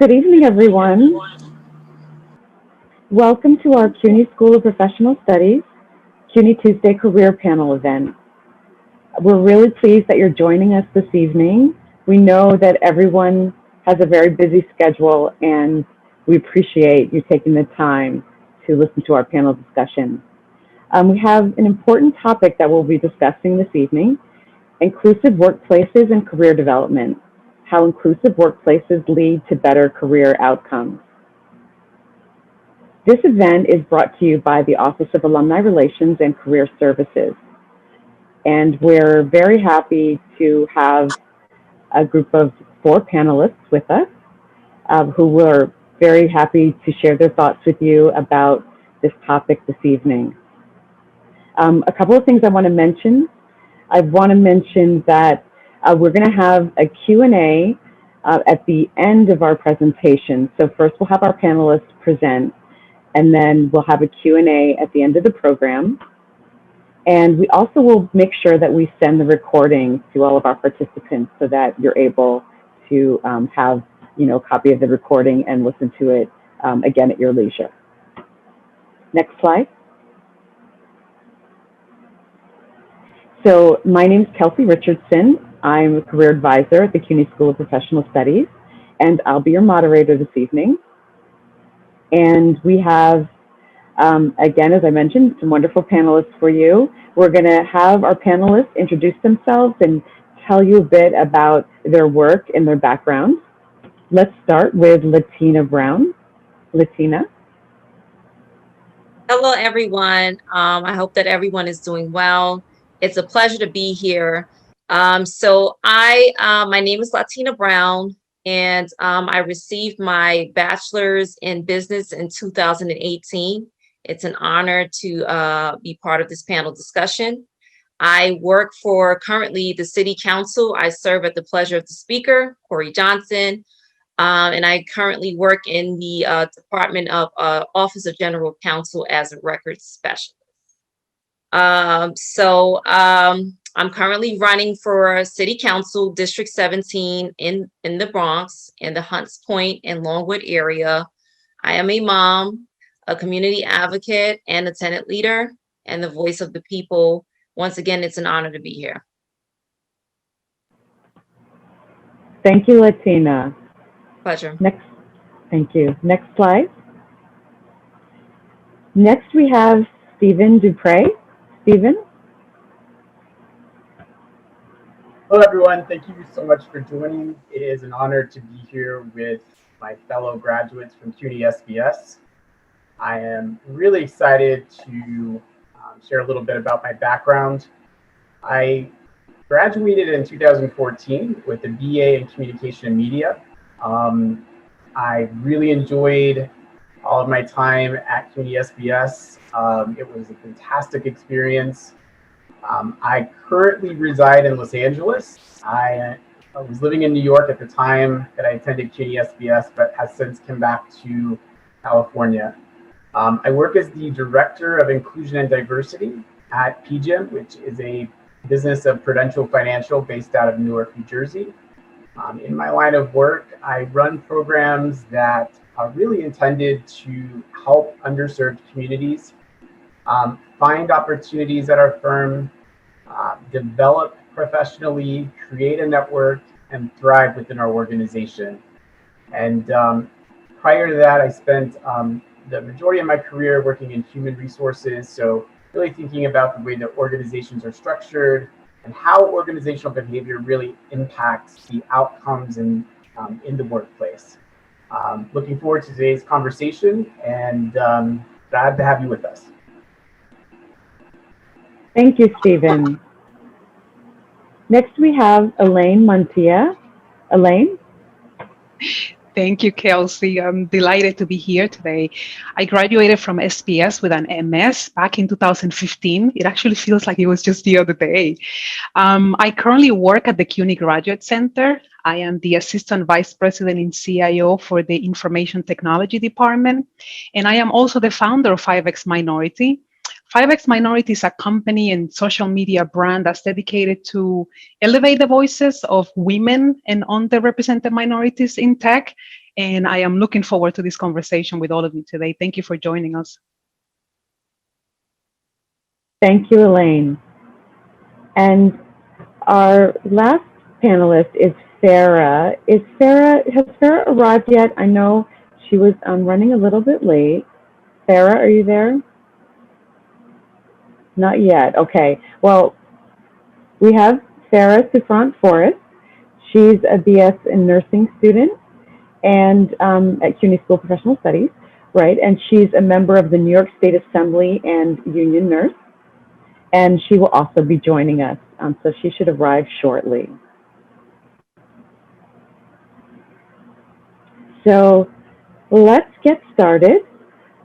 Good evening, everyone. Welcome to our CUNY School of Professional Studies CUNY Tuesday Career Panel event. We're really pleased that you're joining us this evening. We know that everyone has a very busy schedule, and we appreciate you taking the time to listen to our panel discussion. We have an important topic that we'll be discussing this evening: inclusive workplaces and career development, how inclusive workplaces lead to better career outcomes. This event is brought to you by the Office of Alumni Relations and Career Services. And we're very happy to have a group of 4 panelists with us who were very happy to share their thoughts with you about this topic this evening. A couple of things I want to mention. I want to mention that we're going to have a Q&A at the end of our presentation. So first we'll have our panelists present, and then we'll have a Q&A at the end of the program. And we also will make sure that we send the recording to all of our participants so that you're able to have a copy of the recording and listen to it again at your leisure. Next slide. So my name is Kelsey Richardson. I'm a career advisor at the CUNY School of Professional Studies, and I'll be your moderator this evening. And we have, again, as I mentioned, some wonderful panelists for you. We're going to have our panelists introduce themselves and tell you a bit about their work and their background. Let's start with Lattina Brown. Lattina. Hello, everyone. I hope that everyone is doing well. It's a pleasure to be here. My name is Lattina Brown, and I received my bachelor's in business in 2018. It's an honor to be part of this panel discussion. I work for currently the City Council. I serve at the pleasure of the Speaker, Corey Johnson, and I currently work in the Department of Office of General Counsel as a records specialist. I'm currently running for City Council District 17 in the Bronx, in the Hunts Point and Longwood area. I am a mom, a community advocate, and a tenant leader, and the voice of the people. Once again, it's an honor to be here. Thank you, Lattina. Pleasure. Thank you. Next slide. Next, we have Stephen Dupré. Stephen? Hello, everyone. Thank you so much for joining. It is an honor to be here with my fellow graduates from CUNY SPS. I am really excited to share a little bit about my background. I graduated in 2014 with a BA in Communication and Media. I really enjoyed all of my time at CUNY SPS. It was a fantastic experience. I currently reside in Los Angeles. I was living in New York at the time that I attended CUNY SPS, but has since come back to California. I work as the Director of Inclusion and Diversity at PGIM, which is a business of Prudential Financial based out of Newark, New Jersey. In my line of work, I run programs that are really intended to help underserved communities find opportunities at our firm, develop professionally, create a network, and thrive within our organization. And prior to that, I spent the majority of my career working in human resources, so really thinking about the way that organizations are structured and how organizational behavior really impacts the outcomes in the workplace. Looking forward to today's conversation, and glad to have you with us. Thank you, Stephen. Next, we have Elaine Montilla. Elaine? Thank you, Kelsey. I'm delighted to be here today. I graduated from SPS with an MS back in 2015. It actually feels like it was just the other day. I currently work at the CUNY Graduate Center. I am the Assistant Vice President in CIO for the Information Technology Department, and I am also the founder of 5X Minority. 5X Minority is a company and social media brand that's dedicated to elevate the voices of women and underrepresented minorities in tech And I am looking forward to this conversation with all of you today. Thank you for joining us. Thank you, Elaine. And our last panelist is Phara. Has Phara arrived yet? I know she was running a little bit late. Phara, are you there? Not yet. Okay. Well, we have Phara Souffrant Forrest. She's a BS in nursing student and at CUNY School of Professional Studies, right? And she's a member of the New York State Assembly and Union Nurse. And she will also be joining us, so she should arrive shortly. So let's get started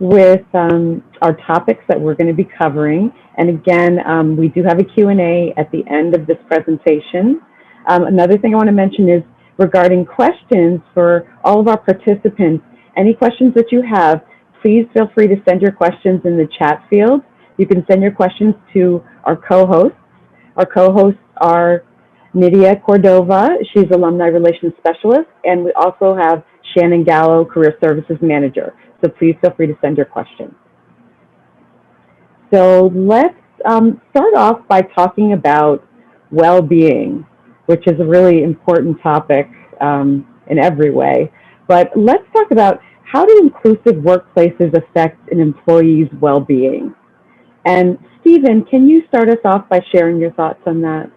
with our topics that we're going to be covering. And again, we do have a Q&A at the end of this presentation. Another thing I want to mention is regarding questions for all of our participants. Any questions that you have, please feel free to send your questions in the chat field. You can send your questions to our co-hosts. Our co-hosts are Nydia Cordova, she's Alumni Relations Specialist, and we also have Shannon Gallo, Career Services Manager. So please feel free to send your questions. So let's start off by talking about well-being, which is a really important topic in every way. But let's talk about how do inclusive workplaces affect an employee's well-being? And Stephen, can you start us off by sharing your thoughts on that?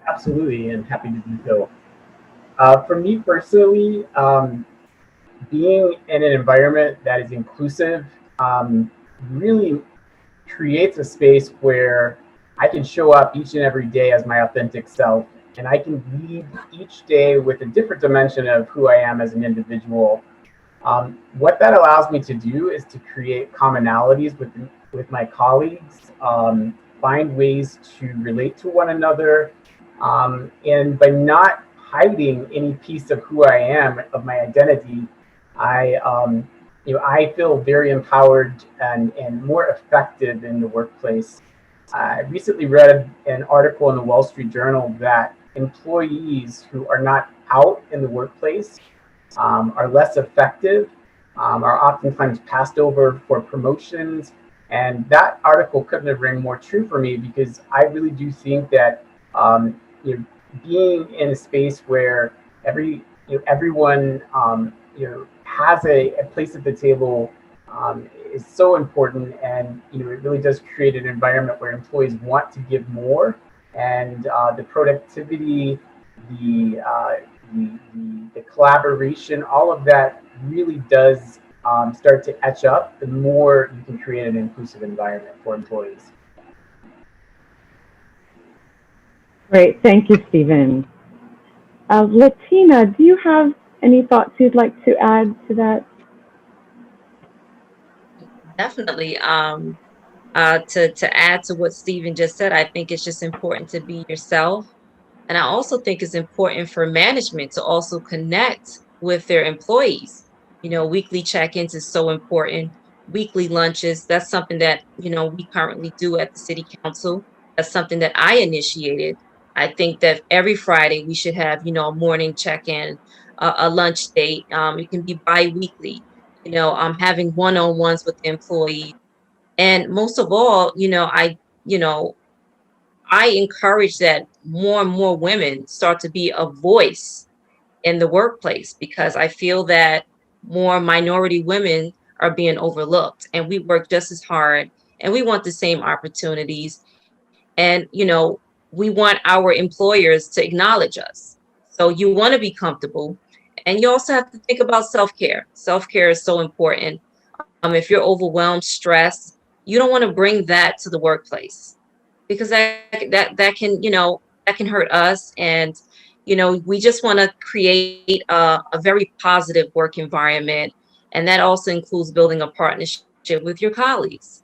Absolutely, and happy to do so. For me personally, being in an environment that is inclusive really creates a space where I can show up each and every day as my authentic self, and I can lead each day with a different dimension of who I am as an individual. What that allows me to do is to create commonalities with my colleagues, find ways to relate to one another, and by not hiding any piece of who I am, of my identity, I feel very empowered and more effective in the workplace. I recently read an article in the Wall Street Journal that employees who are not out in the workplace are less effective, are oftentimes passed over for promotions. And that article couldn't have rang more true for me, because I really do think that being in a space where everyone has a place at the table is so important, and it really does create an environment where employees want to give more, and the productivity, the collaboration, all of that really does start to etch up the more you can create an inclusive environment for employees. Great, thank you, Stephen. Lattina, do you have any thoughts you'd like to add to that? Definitely. To add to what Stephen just said, I think it's just important to be yourself. And I also think it's important for management to also connect with their employees. Weekly check-ins is so important. Weekly lunches, that's something that, we currently do at the city council. That's something that I initiated. I think that every Friday we should have, a morning check-in, a lunch date. It can be bi-weekly. Having one-on-ones with employees. And most of all, I encourage that more and more women start to be a voice in the workplace, because I feel that more minority women are being overlooked, and we work just as hard and we want the same opportunities. And, we want our employers to acknowledge us. So you want to be comfortable, and you also have to think about self-care. Self-care is so important. If you're overwhelmed, stressed, you don't want to bring that to the workplace, because that can, that can hurt us. And, we just want to create a very positive work environment. And that also includes building a partnership with your colleagues.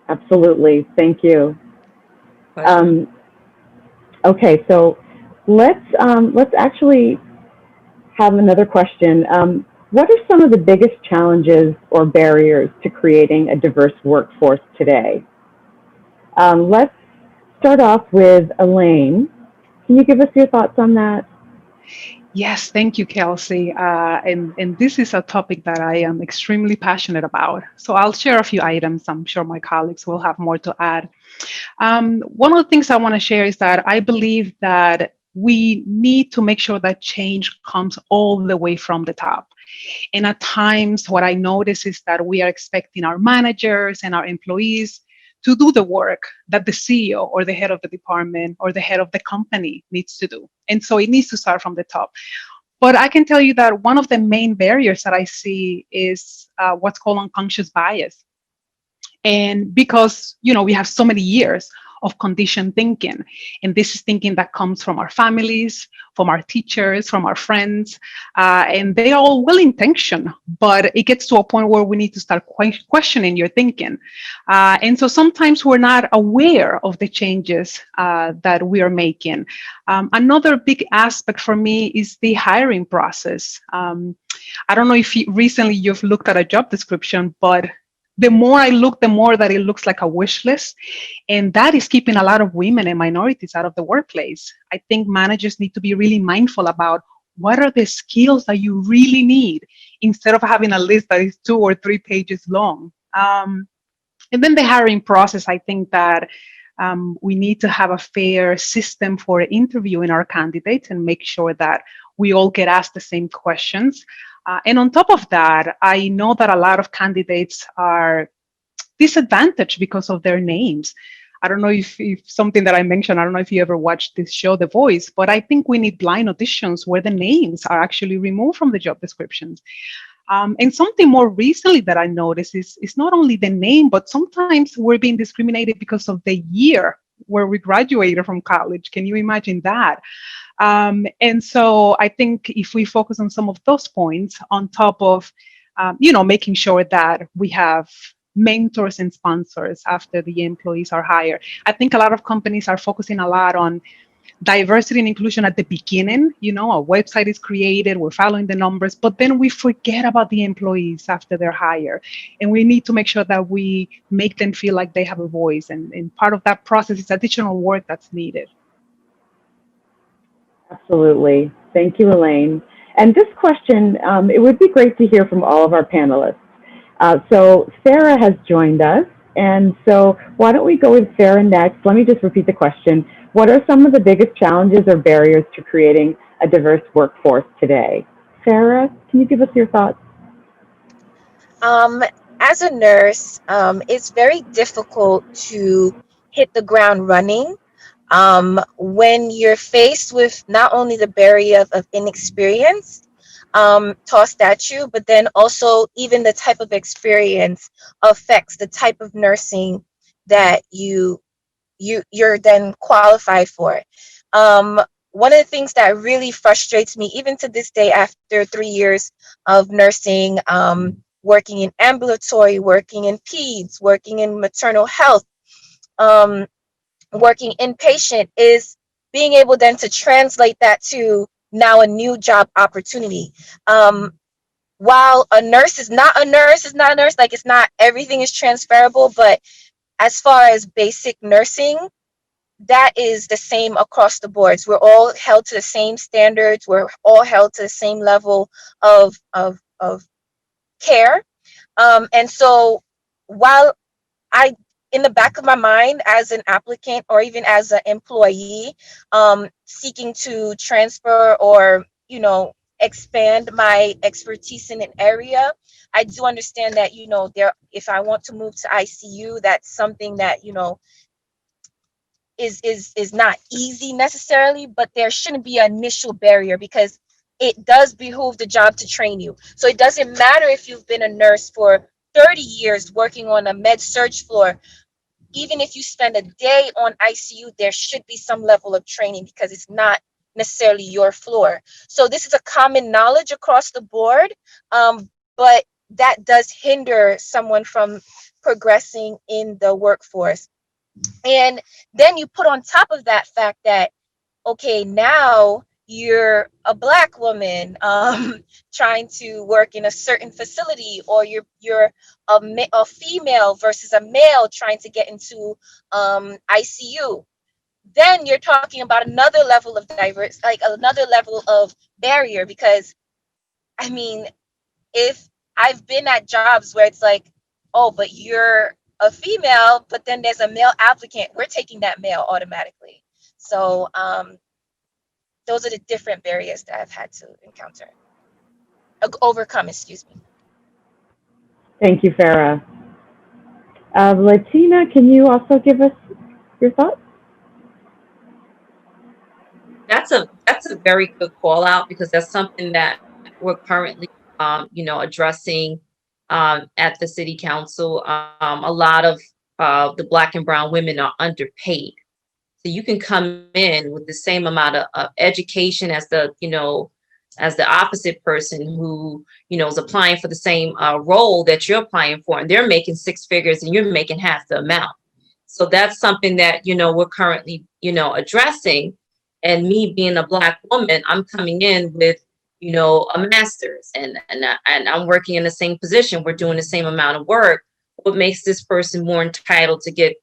Absolutely, thank you. Okay, so let's actually have another question. What are some of the biggest challenges or barriers to creating a diverse workforce today? Let's start off with Elaine. Can you give us your thoughts on that? Yes, thank you, Kelsey. And this is a topic that I am extremely passionate about. So I'll share a few items. I'm sure my colleagues will have more to add. One of the things I want to share is that I believe that we need to make sure that change comes all the way from the top. And at times, what I notice is that we are expecting our managers and our employees to do the work that the CEO or the head of the department or the head of the company needs to do. And so it needs to start from the top. But I can tell you that one of the main barriers that I see is what's called unconscious bias. And because, we have so many years of conditioned thinking, and this is thinking that comes from our families, from our teachers, from our friends, and they are all well intentioned, but it gets to a point where we need to start questioning your thinking. And so sometimes we're not aware of the changes that we are making. Another big aspect for me is the hiring process. I don't know if recently you've looked at a job description, but the more I look, the more that it looks like a wish list. And that is keeping a lot of women and minorities out of the workplace. I think managers need to be really mindful about what are the skills that you really need instead of having a list that is 2 or 3 pages long. And then the hiring process, I think that we need to have a fair system for interviewing our candidates and make sure that we all get asked the same questions. And on top of that, I know that a lot of candidates are disadvantaged because of their names. I don't know if something that I mentioned, I don't know if you ever watched this show, The Voice, but I think we need blind auditions where the names are actually removed from the job descriptions. And something more recently that I noticed is not only the name, but sometimes we're being discriminated because of the year where we graduated from college. Can you imagine that? And so I think if we focus on some of those points on top of, making sure that we have mentors and sponsors after the employees are hired. I think a lot of companies are focusing a lot on diversity and inclusion at the beginning. A website is created, we're following the numbers, but then we forget about the employees after they're hired. And we need to make sure that we make them feel like they have a voice. And part of that process is additional work that's needed. Absolutely. Thank you, Elaine. And this question, it would be great to hear from all of our panelists. So Phara has joined us. And so why don't we go with Phara next? Let me just repeat the question. What are some of the biggest challenges or barriers to creating a diverse workforce today? Phara, can you give us your thoughts? As a nurse, it's very difficult to hit the ground running when you're faced with not only the barrier of inexperience tossed at you, but then also even the type of experience affects the type of nursing that you're then qualified for. One of the things that really frustrates me, even to this day, after 3 years of nursing, working in ambulatory, working in peds, working in maternal health, working inpatient, is being able then to translate that to now a new job opportunity. While a nurse is not a nurse, like it's not everything is transferable, but as far as basic nursing, that is the same across the boards. We're all held to the same standards. We're all held to the same level of care. And so while I, in the back of my mind as an applicant or even as an employee, seeking to transfer or, expand my expertise in an area, I do understand that, if I want to move to ICU, that's something that, is not easy necessarily, but there shouldn't be an initial barrier because it does behoove the job to train you. So it doesn't matter if you've been a nurse for 30 years working on a med surg floor. Even if you spend a day on ICU, there should be some level of training because it's not necessarily your floor. So this is a common knowledge across the board, but that does hinder someone from progressing in the workforce. And then you put on top of that fact that, okay, now you're a Black woman trying to work in a certain facility, or you're a female versus a male trying to get into ICU. then you're talking about another level of diverse, like another level of barrier. Because I mean, if I've been at jobs where it's like, oh, but you're a female, but then there's a male applicant, we're taking that male automatically. So those are the different barriers that I've had to encounter, overcome, excuse me. Thank you, Phara. Lattina, can you also give us your thoughts? That's a very good call out, because that's something that we're currently addressing at the city council. A lot of the Black and brown women are underpaid. So you can come in with the same amount of education as the opposite person who, is applying for the same role that you're applying for, and they're making six figures and you're making half the amount. So that's something that, we're currently, addressing. And me being a Black woman, I'm coming in with, a master's, and I'm working in the same position. We're doing the same amount of work. What makes this person more entitled to get,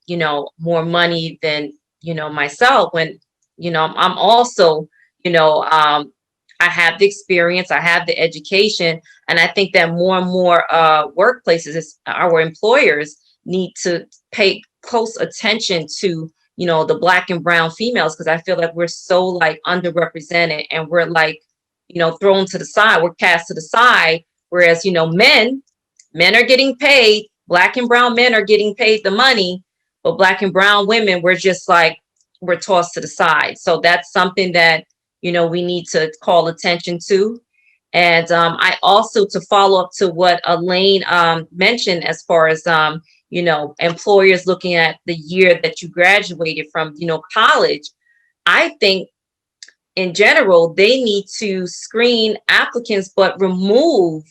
more money than, myself, when, I'm also, I have the experience, I have the education, and I think that more and more workplaces, our employers, need to pay close attention to, the Black and brown females, because I feel like we're so like underrepresented, and we're like, thrown to the side, we're cast to the side, whereas, men are getting paid, Black and brown men are getting paid the money, but Black and brown women, we're just like, we're tossed to the side. So that's something that, we need to call attention to. And I also, to follow up to what Elaine mentioned, as far as, employers looking at the year that you graduated from, college, I think in general, they need to screen applicants, but remove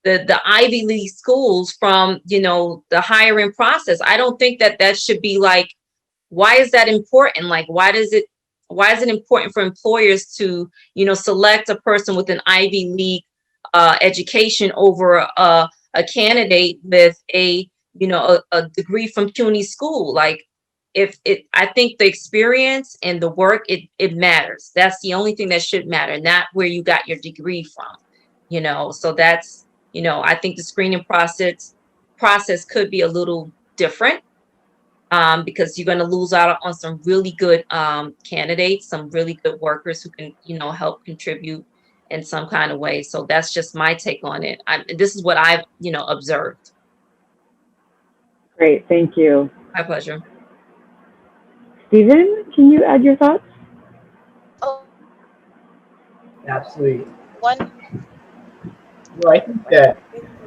the Ivy League schools from, the hiring process. I don't think that should be like, why is that important? Like, why is it important for employers to, select a person with an Ivy League education over a candidate with a degree from CUNY school? Like, I think the experience and the work, it matters. That's the only thing that should matter, not where you got your degree from. So that's, I think the screening process could be a little different, because you're going to lose out on some really good candidates, some really good workers who can, help contribute in some kind of way. So that's just my take on it. This is what I've, observed. Great, thank you. My pleasure. Stephen, can you add your thoughts? Oh, Absolutely. one. Well, I think that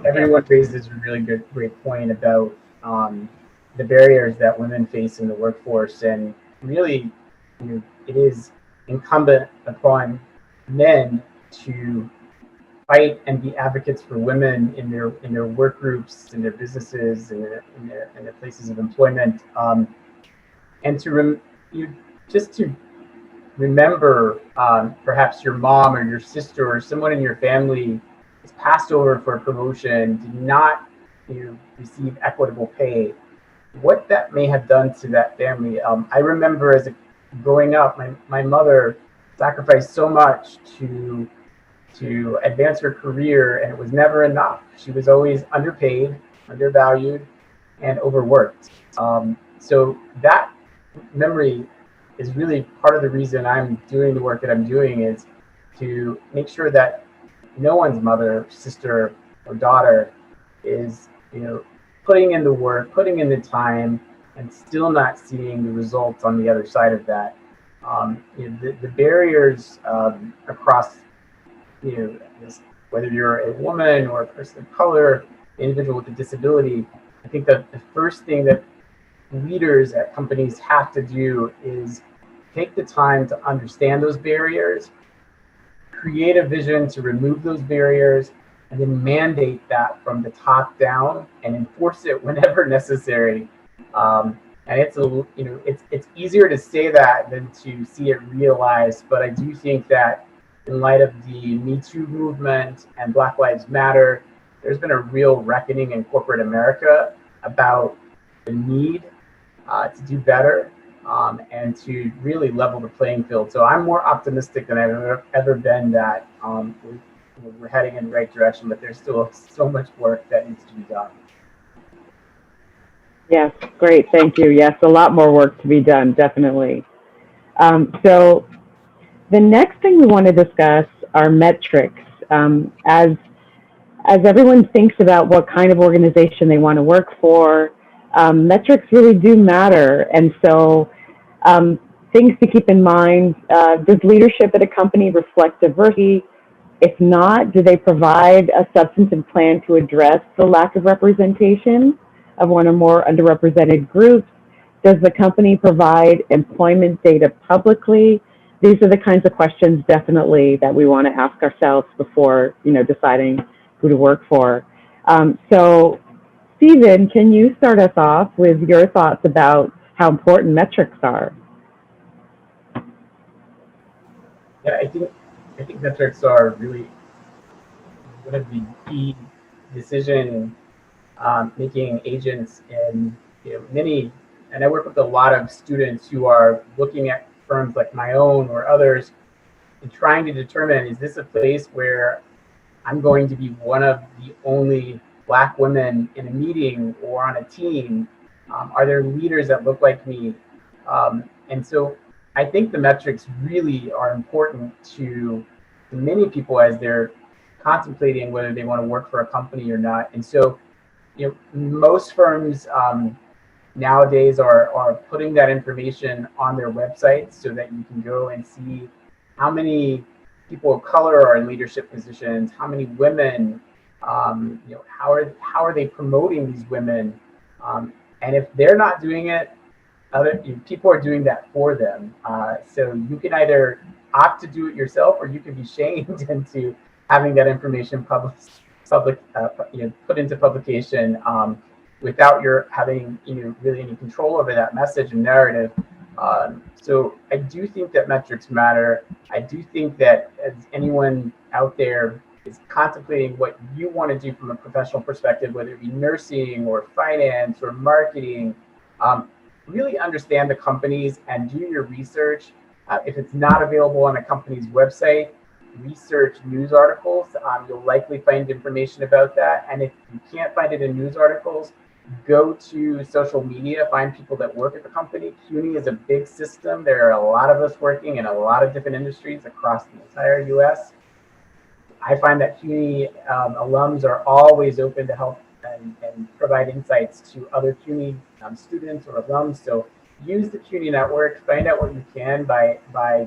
everyone raises a really great point about the barriers that women face in the workforce, and really, it is incumbent upon men to fight and be advocates for women in their work groups, in their businesses, in their places of employment, and to just to remember, perhaps your mom or your sister or someone in your family is passed over for a promotion, did not receive equitable pay, what that may have done to that family. I remember growing up, my mother sacrificed so much to advance her career, and it was never enough. She was always underpaid, undervalued, and overworked. So that memory is really part of the reason I'm doing the work that I'm doing, is to make sure that no one's mother, sister, or daughter is, putting in the work, putting in the time, and still not seeing the results on the other side of that. The barriers across, whether you're a woman or a person of color, an individual with a disability, I think that the first thing that leaders at companies have to do is take the time to understand those barriers, create a vision to remove those barriers, and then mandate that from the top down and enforce it whenever necessary. And it's easier to say that than to see it realized. But I do think that in light of the Me Too movement and Black Lives Matter, there's been a real reckoning in corporate America about the need to do better and to really level the playing field. So I'm more optimistic than I've ever been that we're heading in the right direction, but there's still so much work that needs to be done. Yes, great, thank you. Yes, a lot more work to be done, definitely. So the next thing we want to discuss are metrics. As everyone thinks about what kind of organization they want to work for, metrics really do matter. And so things to keep in mind, does leadership at a company reflect diversity? If not, do they provide a substantive plan to address the lack of representation of one or more underrepresented groups? Does the company provide employment data publicly? These are the kinds of questions definitely that we want to ask ourselves before, deciding who to work for. So, Stephen, can you start us off with your thoughts about how important metrics are? Yeah, I think metrics are really one of the key decision making agents in many. And I work with a lot of students who are looking at firms like my own or others and trying to determine, is this a place where I'm going to be one of the only Black women in a meeting or on a team? Are there leaders that look like me? And so I think the metrics really are important to many people as they're contemplating whether they want to work for a company or not. And so, most firms nowadays are putting that information on their websites so that you can go and see how many people of color are in leadership positions, how many women, how are they promoting these women, and if they're not doing it, other people are doing that for them. So you can either opt to do it yourself, or you can be shamed into having that information put into publication without your having really any control over that message and narrative. So I do think that metrics matter. I do think that as anyone out there is contemplating what you want to do from a professional perspective, whether it be nursing or finance or marketing, really understand the companies and do your research. If it's not available on a company's website, research news articles. You'll likely find information about that. And if you can't find it in news articles, go to social media, find people that work at the company. CUNY is a big system. There are a lot of us working in a lot of different industries across the entire US. I find that CUNY alums are always open to help and provide insights to other CUNY students or alums. So use the CUNY network, find out what you can by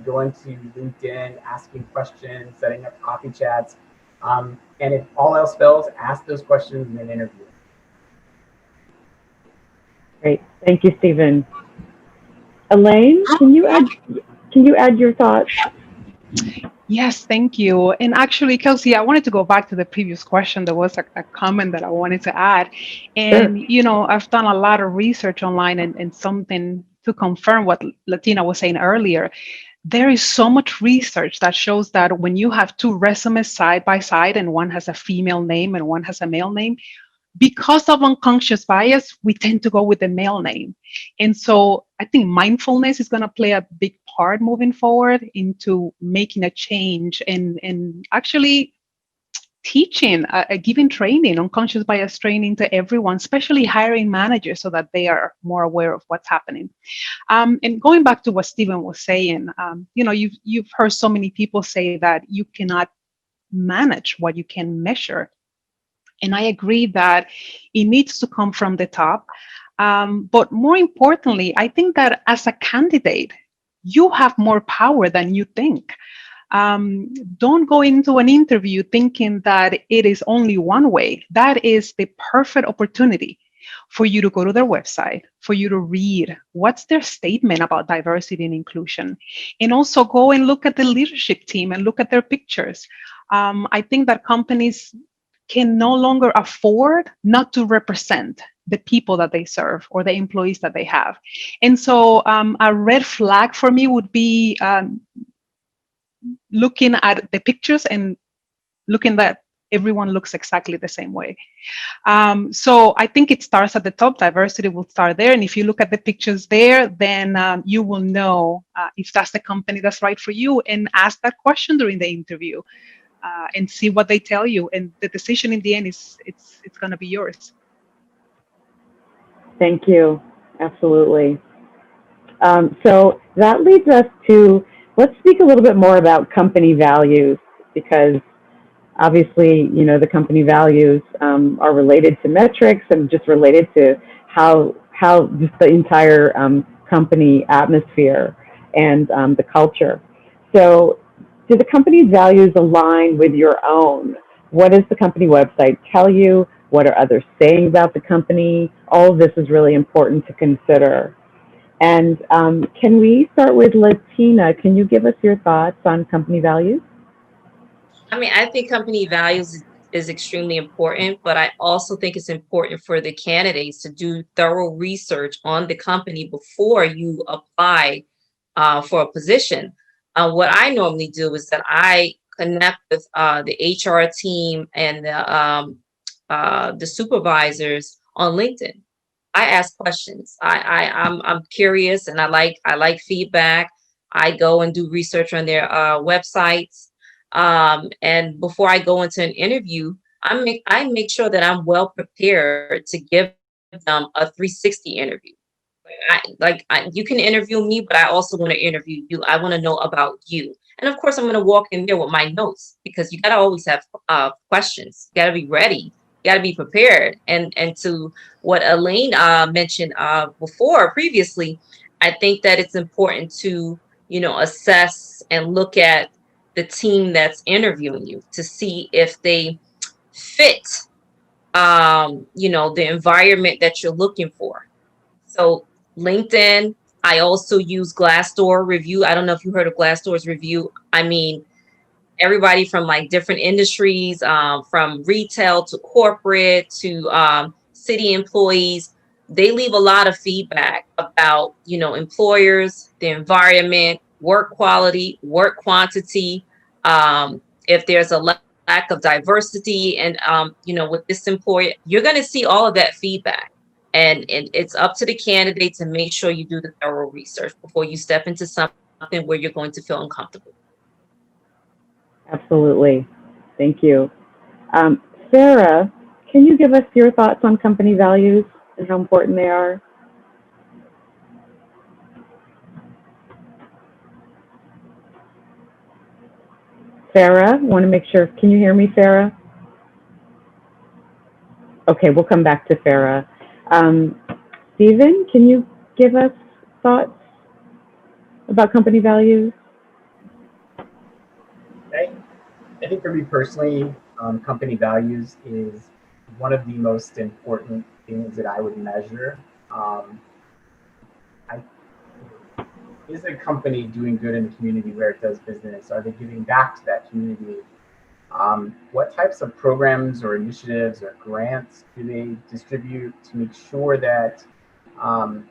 going to LinkedIn, asking questions, setting up coffee chats. And if all else fails, ask those questions in an interview. Great, thank you, Stephen. Elaine, can you add your thoughts? Yes, thank you. And actually, Kelsey, I wanted to go back to the previous question. There was a comment that I wanted to add. And, Sure. I've done a lot of research online and something to confirm what Lattina was saying earlier. There is so much research that shows that when you have two resumes side by side and one has a female name and one has a male name, because of unconscious bias, we tend to go with the male name. And so I think mindfulness is going to play a big part moving forward into making a change and actually teaching, giving training, unconscious bias training to everyone, especially hiring managers so that they are more aware of what's happening. And going back to what Stephen was saying, you've heard so many people say that you cannot manage what you can measure. And I agree that it needs to come from the top. But more importantly, I think that as a candidate, you have more power than you think. Don't go into an interview thinking that it is only one way. That is the perfect opportunity for you to go to their website, for you to read what's their statement about diversity and inclusion, and also go and look at the leadership team and look at their pictures. I think that companies can no longer afford not to represent the people that they serve or the employees that they have. And so a red flag for me would be looking at the pictures and looking that everyone looks exactly the same way. So I think it starts at the top. Diversity will start there. And if you look at the pictures there, then you will know if that's the company that's right for you, and ask that question during the interview and see what they tell you. And the decision in the end is it's going to be yours. Thank you. Absolutely. So that leads us to, let's speak a little bit more about company values, because obviously, you know, the company values are related to metrics and just related to how just the entire company atmosphere and the culture. So do the company's values align with your own? What does the company website tell you? What are others saying about the company? All of this is really important to consider. And can we start with Lattina? Can you give us your thoughts on company values? I mean, I think company values is extremely important, but I also think it's important for the candidates to do thorough research on the company before you apply for a position. What I normally do is that I connect with the HR team and the supervisors on LinkedIn. I ask questions. I'm curious, and I like feedback. I go and do research on their websites. And before I go into an interview, I make sure that I'm well prepared to give them a 360 interview. You can interview me, but I also want to interview you. I want to know about you. And of course, I'm going to walk in there with my notes, because you got to always have questions. You got to be ready. You got to be prepared. And to what Elaine mentioned previously, I think that it's important to, assess and look at the team that's interviewing you to see if they fit, the environment that you're looking for. So LinkedIn, I also use Glassdoor review. I don't know if you heard of Glassdoor's review. I mean, everybody from like different industries, from retail to corporate to city employees, they leave a lot of feedback about, employers, the environment, work quality, work quantity, if there's a lack of diversity, and with this employer, you're going to see all of that feedback. And it's up to the candidate to make sure you do the thorough research before you step into something where you're going to feel uncomfortable. Absolutely. Thank you. Phara, can you give us your thoughts on company values and how important they are? Phara, want to make sure, can you hear me, Phara? Okay, we'll come back to Phara. Stephen, can you give us thoughts about company values? I think for me personally, company values is one of the most important things that I would measure. Is a company doing good in the community where it does business? Are they giving back to that community? What types of programs or initiatives or grants do they distribute to make sure that the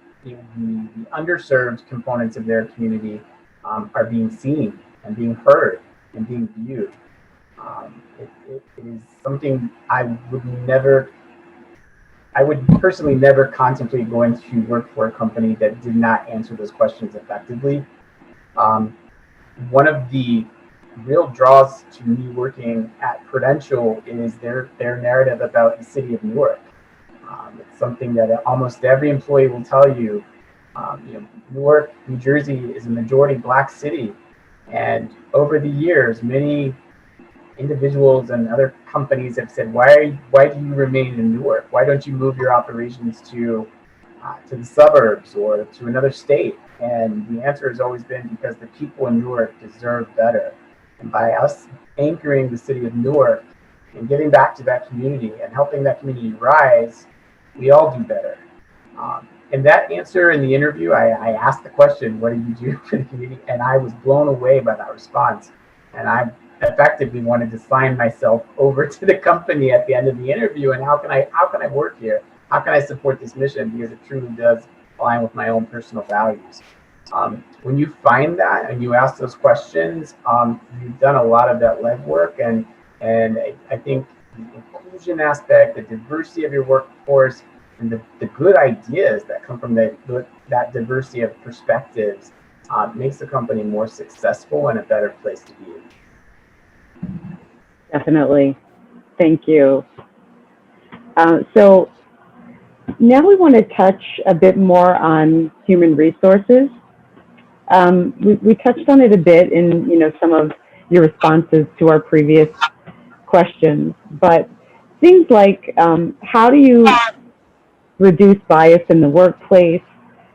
underserved components of their community are being seen and being heard and being viewed? It is something I would personally never contemplate going to work for a company that did not answer those questions effectively. One of the real draws to me working at Prudential is their narrative about the city of Newark. It's something that almost every employee will tell you. Newark, New Jersey is a majority Black city, and over the years, many individuals and other companies have said, why do you remain in Newark? Why don't you move your operations to the suburbs or to another state? And the answer has always been because the people in Newark deserve better. And by us anchoring the city of Newark and giving back to that community and helping that community rise, we all do better. And that answer in the interview, I asked the question, what do you do for the community? And I was blown away by that response. And I effectively wanted to sign myself over to the company at the end of the interview. And how can I work here? How can I support this mission? Because it truly does align with my own personal values. When you find that and you ask those questions, you've done a lot of that legwork, and And I think the inclusion aspect, the diversity of your workforce, and the good ideas that come from that diversity of perspectives makes the company more successful and a better place to be. Definitely. Thank you. So now we want to touch a bit more on human resources. We touched on it a bit in some of your responses to our previous questions, but things like how do you reduce bias in the workplace,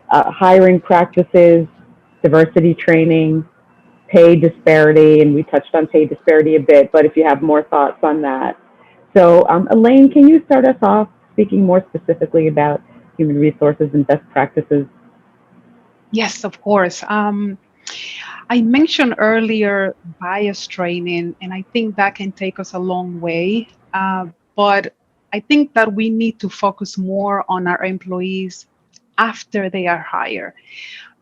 hiring practices, diversity training, pay disparity, and we touched on pay disparity a bit, but if you have more thoughts on that. So Elaine, can you start us off speaking more specifically about human resources and best practices? Yes, of course. I mentioned earlier bias training, and I think that can take us a long way. But I think that we need to focus more on our employees after they are hired,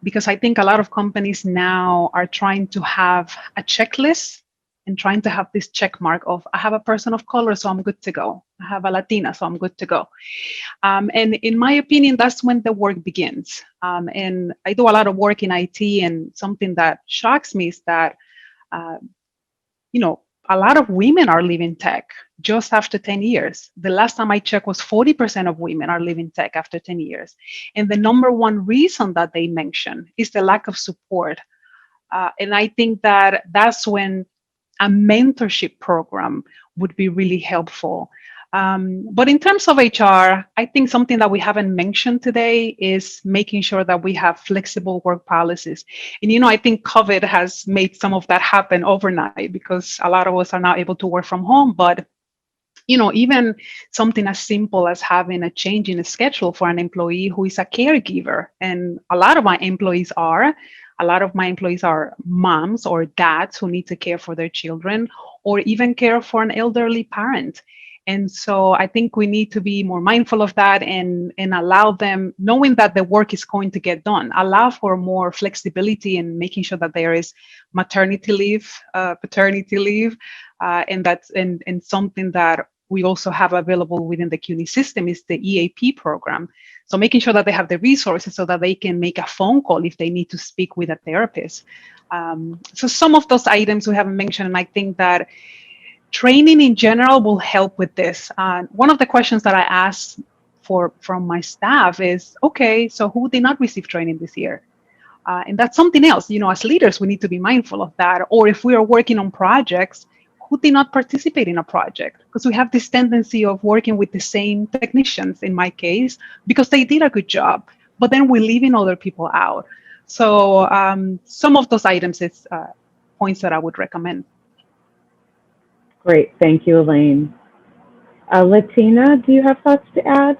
because I think a lot of companies now are trying to have a checklist and trying to have this check mark of, I have a person of color, so I'm good to go. I have a Latina, so I'm good to go. And in my opinion, that's when the work begins. And I do a lot of work in IT, and something that shocks me is that, uh, a lot of women are leaving tech just after 10 years. The last time I checked was 40% of women are leaving tech after 10 years. And the number one reason that they mention is the lack of support. And I think that that's when a mentorship program would be really helpful. But in terms of HR, I think something that we haven't mentioned today is making sure that we have flexible work policies. And, I think COVID has made some of that happen overnight because a lot of us are now able to work from home. But, even something as simple as having a change in a schedule for an employee who is a caregiver. And a lot of my employees are. A lot of my employees are moms or dads who need to care for their children or even care for an elderly parent. And so I think we need to be more mindful of that and allow them, knowing that the work is going to get done, allow for more flexibility and making sure that there is maternity leave, paternity leave, and that's and something that we also have available within the CUNY system is the EAP program. So making sure that they have the resources so that they can make a phone call if they need to speak with a therapist. So some of those items we haven't mentioned, and I think that training in general will help with this. One of the questions that I asked from my staff is, okay, so who did not receive training this year? And that's something else, as leaders, we need to be mindful of that. Or if we are working on projects, who did not participate in a project? Because we have this tendency of working with the same technicians, in my case, because they did a good job, but then we're leaving other people out. So some of those items is points that I would recommend. Great, thank you, Elaine. Lattina, do you have thoughts to add?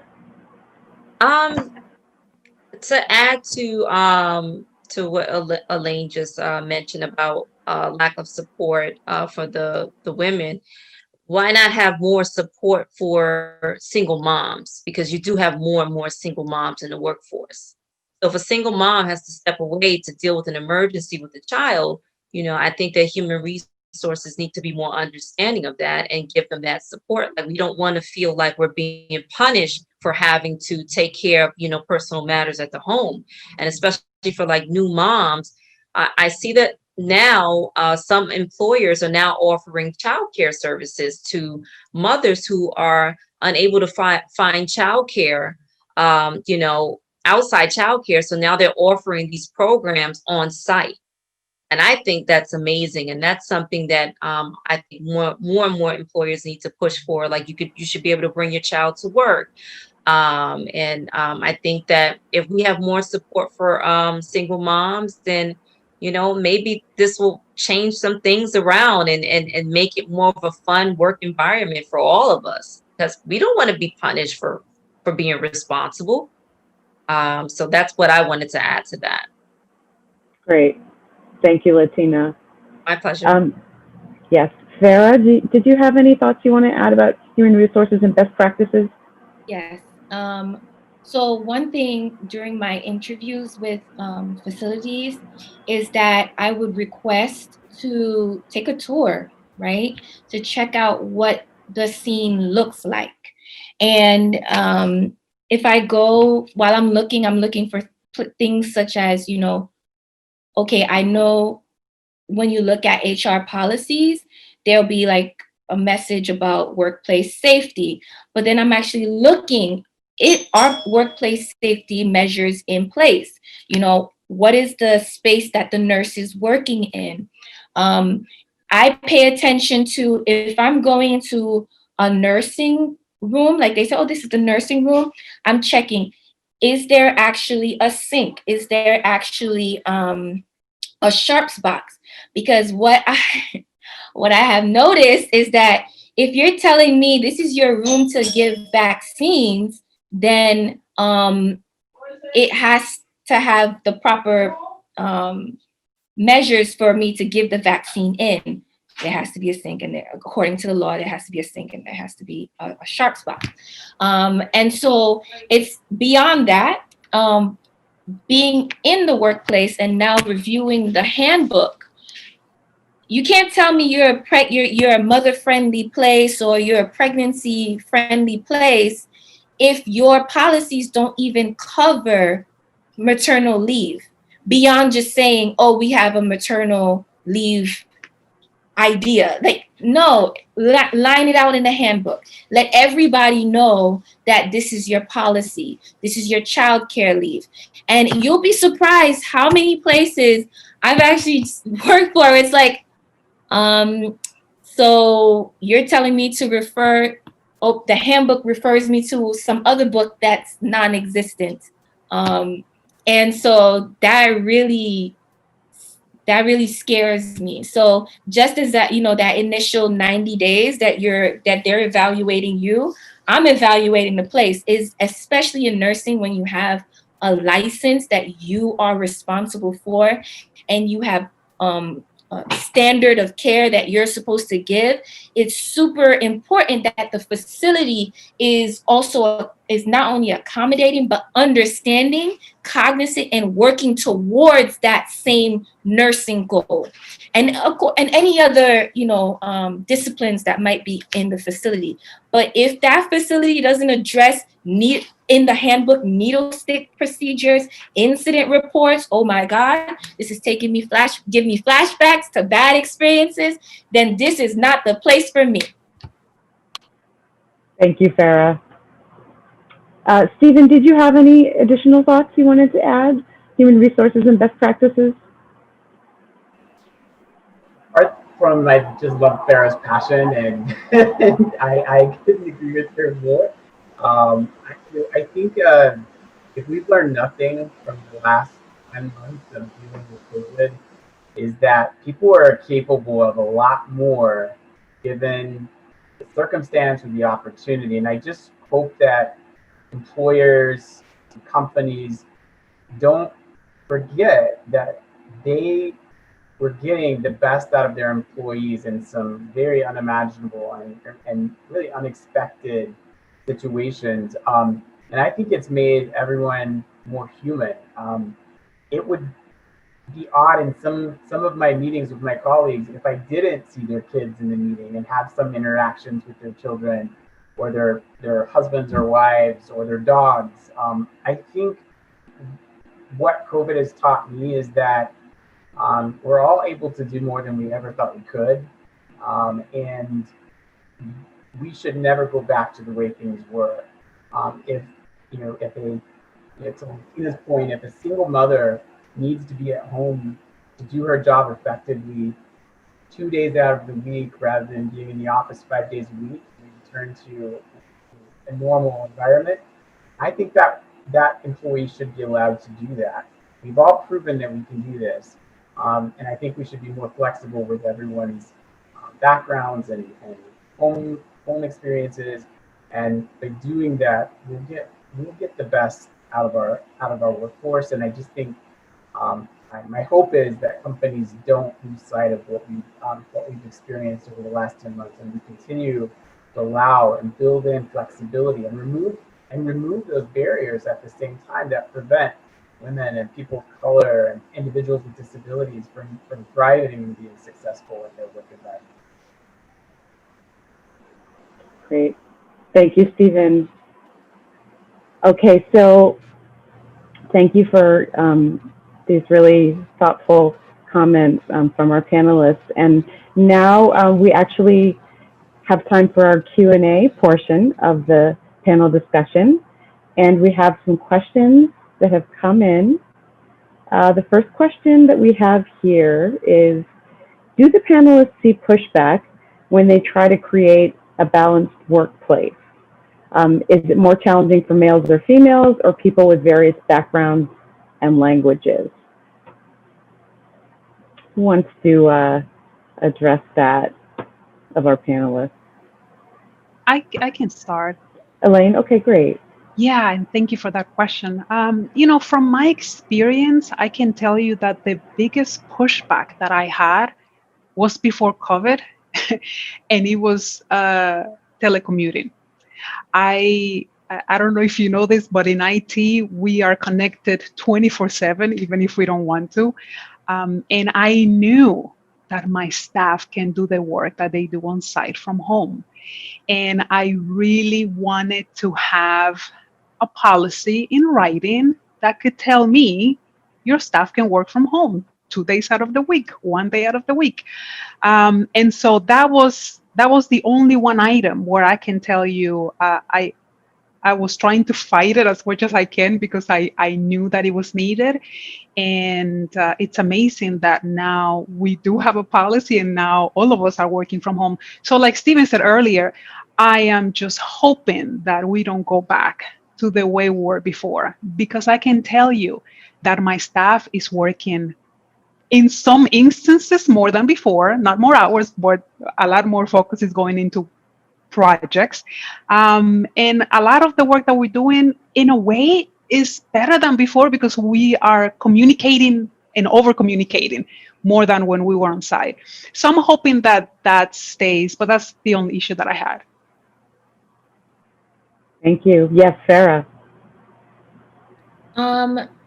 To add to what Elaine just mentioned about lack of support for the women, why not have more support for single moms? Because you do have more and more single moms in the workforce. So if a single mom has to step away to deal with an emergency with a child, I think that human resources need to be more understanding of that and give them that support. Like, we don't want to feel like we're being punished for having to take care of, personal matters at the home. And especially for like new moms, I see that now some employers are now offering childcare services to mothers who are unable to find childcare, outside childcare. So now they're offering these programs on site. And I think that's amazing. And that's something that I think more and more employers need to push for. Like, you should be able to bring your child to work. I think that if we have more support for single moms, then maybe this will change some things around and make it more of a fun work environment for all of us, because we don't want to be punished for being responsible. So that's what I wanted to add to that. Great. Thank you, Lattina. My pleasure. Yes. Phara, did you have any thoughts you want to add about human resources and best practices? Yes. So one thing during my interviews with facilities is that I would request to take a tour right? To check out what the scene looks like. And if I go, while I'm looking for things such as, you know, okay, I know when you look at HR policies, there'll be like a message about workplace safety, but then I'm actually looking are workplace safety measures in place? You know, what is the space that the nurse is working in? I pay attention to, if I'm going into a nursing room, like they say, oh, this is the nursing room, I'm checking, is there actually a sink? Is there actually a sharps box? Because what I have noticed is that if you're telling me this is your room to give vaccines, then it has to have the proper measures for me to give the vaccine in. There has to be a sink in there. According to the law, there has to be a sink and there has to be a sharp spot. And so it's beyond that. Being in the workplace and now reviewing the handbook, you can't tell me you're a mother-friendly place or you're a pregnancy-friendly place if your policies don't even cover maternal leave, beyond just saying, oh, we have a maternal leave idea. Like, no, line it out in the handbook. Let everybody know that this is your policy. This is your child care leave. And you'll be surprised how many places I've actually worked for. It's like, so you're telling me to refer, oh, the handbook refers me to some other book that's non-existent. And so that really scares me. So just as that, you know, that initial 90 days that they're evaluating you, I'm evaluating the place, is especially in nursing when you have a license that you are responsible for and you have a standard of care that you're supposed to give. It's super important that the facility is not only accommodating but understanding, cognizant, and working towards that same nursing goal, and any other, you know, disciplines that might be in the facility. But if that facility doesn't address in the handbook needle stick procedures, incident reports, oh my God, this is taking me give me flashbacks to bad experiences, then this is not the place for me. Thank you, Phara. Stephen, did you have any additional thoughts you wanted to add? Human resources and best practices? I just love Phara's passion, and I couldn't agree with her more. I think if we've learned nothing from the last 10 months of dealing with COVID, is that people are capable of a lot more given the circumstance or the opportunity. And I just hope that employers and companies don't forget that they were getting the best out of their employees in some very unimaginable and really unexpected situations. And I think it's made everyone more human. It would be odd in some of my meetings with my colleagues if I didn't see their kids in the meeting and have some interactions with their children or their husbands or wives or their dogs. I think what COVID has taught me is that we're all able to do more than we ever thought we could. And we should never go back to the way things were. If to Latina's point, if a single mother needs to be at home to do her job effectively 2 days out of the week rather than being in the office 5 days a week, and return to a normal environment, I think that employee should be allowed to do that. We've all proven that we can do this. And I think we should be more flexible with everyone's backgrounds and home experiences. And by doing that, we'll get the best out of our workforce. And I just think my hope is that companies don't lose sight of what we've experienced over the last 10 months, and we continue to allow and build in flexibility and remove those barriers at the same time that prevent women and people of color and individuals with disabilities from thriving and being successful in their work environment. Great. Thank you, Stephen. Okay, so thank you for these really thoughtful comments from our panelists. And now we actually have time for our Q&A portion of the panel discussion. And we have some questions that have come in. The first question that we have here is, do the panelists see pushback when they try to create a balanced workplace? Is it more challenging for males or females, or people with various backgrounds and languages? Who wants to address that of our panelists? I can start. Elaine, okay, great. Yeah, and thank you for that question. From my experience, I can tell you that the biggest pushback that I had was before COVID, and it was telecommuting. I don't know if you know this, but in IT, we are connected 24/7, even if we don't want to. And I knew that my staff can do the work that they do on site from home. And I really wanted to have a policy in writing that could tell me your staff can work from home 2 days out of the week, 1 day out of the week. And so that was the only one item where I can tell you I was trying to fight it as much as I can because I knew that it was needed. And it's amazing that now we do have a policy and now all of us are working from home. So like Stephen said earlier, I am just hoping that we don't go back to the way we were before, because I can tell you that my staff is working in some instances more than before, not more hours, but a lot more focus is going into projects. And a lot of the work that we're doing, in a way, is better than before because we are communicating and over communicating more than when we were on site. So I'm hoping that that stays, but that's the only issue that I had. Thank you. Yes, Phara.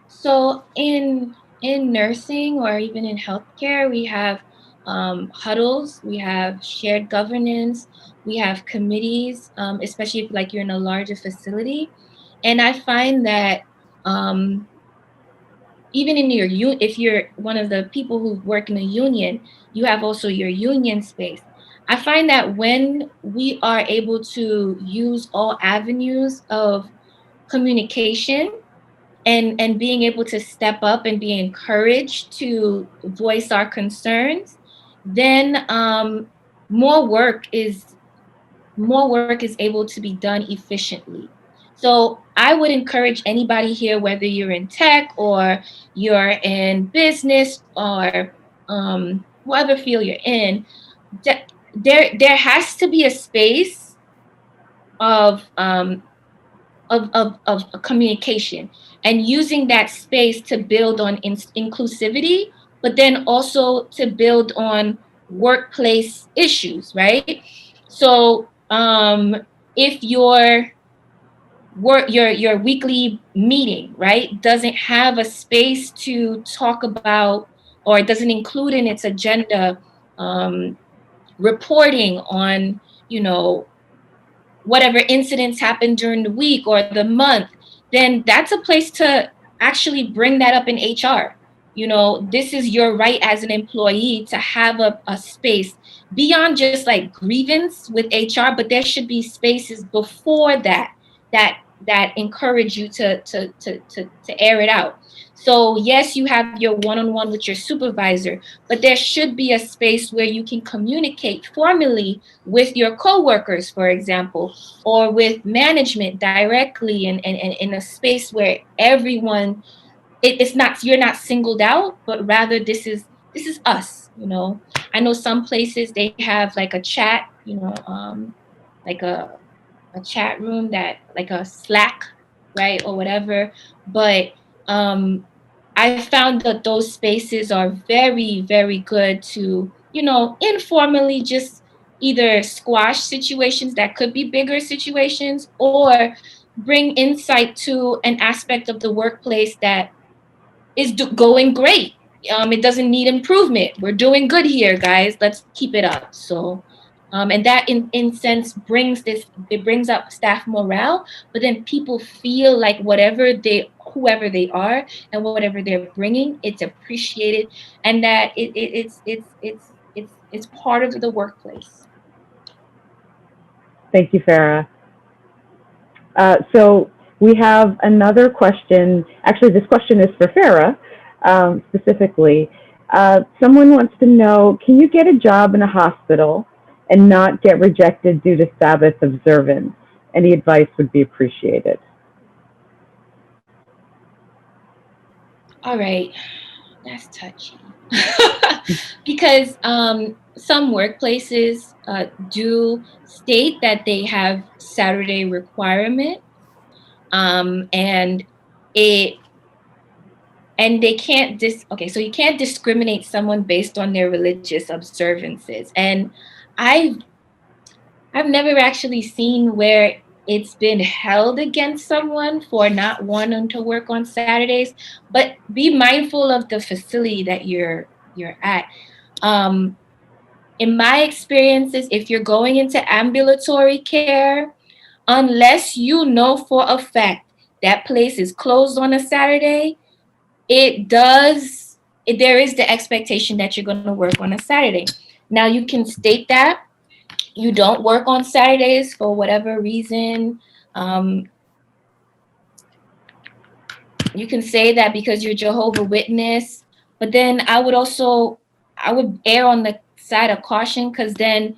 So in nursing or even in healthcare, we have huddles, we have shared governance, we have committees, especially if like you're in a larger facility. And I find that even in your if you're one of the people who work in a union, you have also your union space. I find that when we are able to use all avenues of communication and being able to step up and be encouraged to voice our concerns, then more work is able to be done efficiently. So I would encourage anybody here, whether you're in tech or you're in business or whatever field you're in, there has to be a space of communication and using that space to build on inclusivity, but then also to build on workplace issues, right? So if your weekly meeting, right, doesn't have a space to talk about, or it doesn't include in its agenda reporting on, whatever incidents happened during the week or the month, then that's a place to actually bring that up in HR. This is your right as an employee to have a space beyond just like grievance with HR, but there should be spaces before that encourage you to air it out. So yes, you have your one-on-one with your supervisor, but there should be a space where you can communicate formally with your coworkers, for example, or with management directly, and in a space where everyone, it's not, you're not singled out, but rather this is us. I know some places they have like a chat, like a chat room, that like a Slack, right, or whatever. But I found that those spaces are very, very good to, informally just either squash situations that could be bigger situations, or bring insight to an aspect of the workplace that is going great. It doesn't need improvement. We're doing good here, guys. Let's keep it up. So And that in sense brings up staff morale, but then people feel like whoever they are and whatever they're bringing, it's appreciated, and that it's part of the workplace. Thank you, Phara. So we have another question. Actually, this question is for Phara specifically. Someone wants to know, can you get a job in a hospital and not get rejected due to Sabbath observance? Any advice would be appreciated. All right, that's touchy. Because some workplaces do state that they have Saturday requirement, and they can't so you can't discriminate someone based on their religious observances. And I've never actually seen where it's been held against someone for not wanting to work on Saturdays, but be mindful of the facility that you're at. In my experiences, if you're going into ambulatory care, unless you know for a fact that place is closed on a Saturday, there is the expectation that you're going to work on a Saturday. Now, you can state that you don't work on Saturdays for whatever reason. You can say that because you're Jehovah's Witness, but then I would err on the side of caution, because then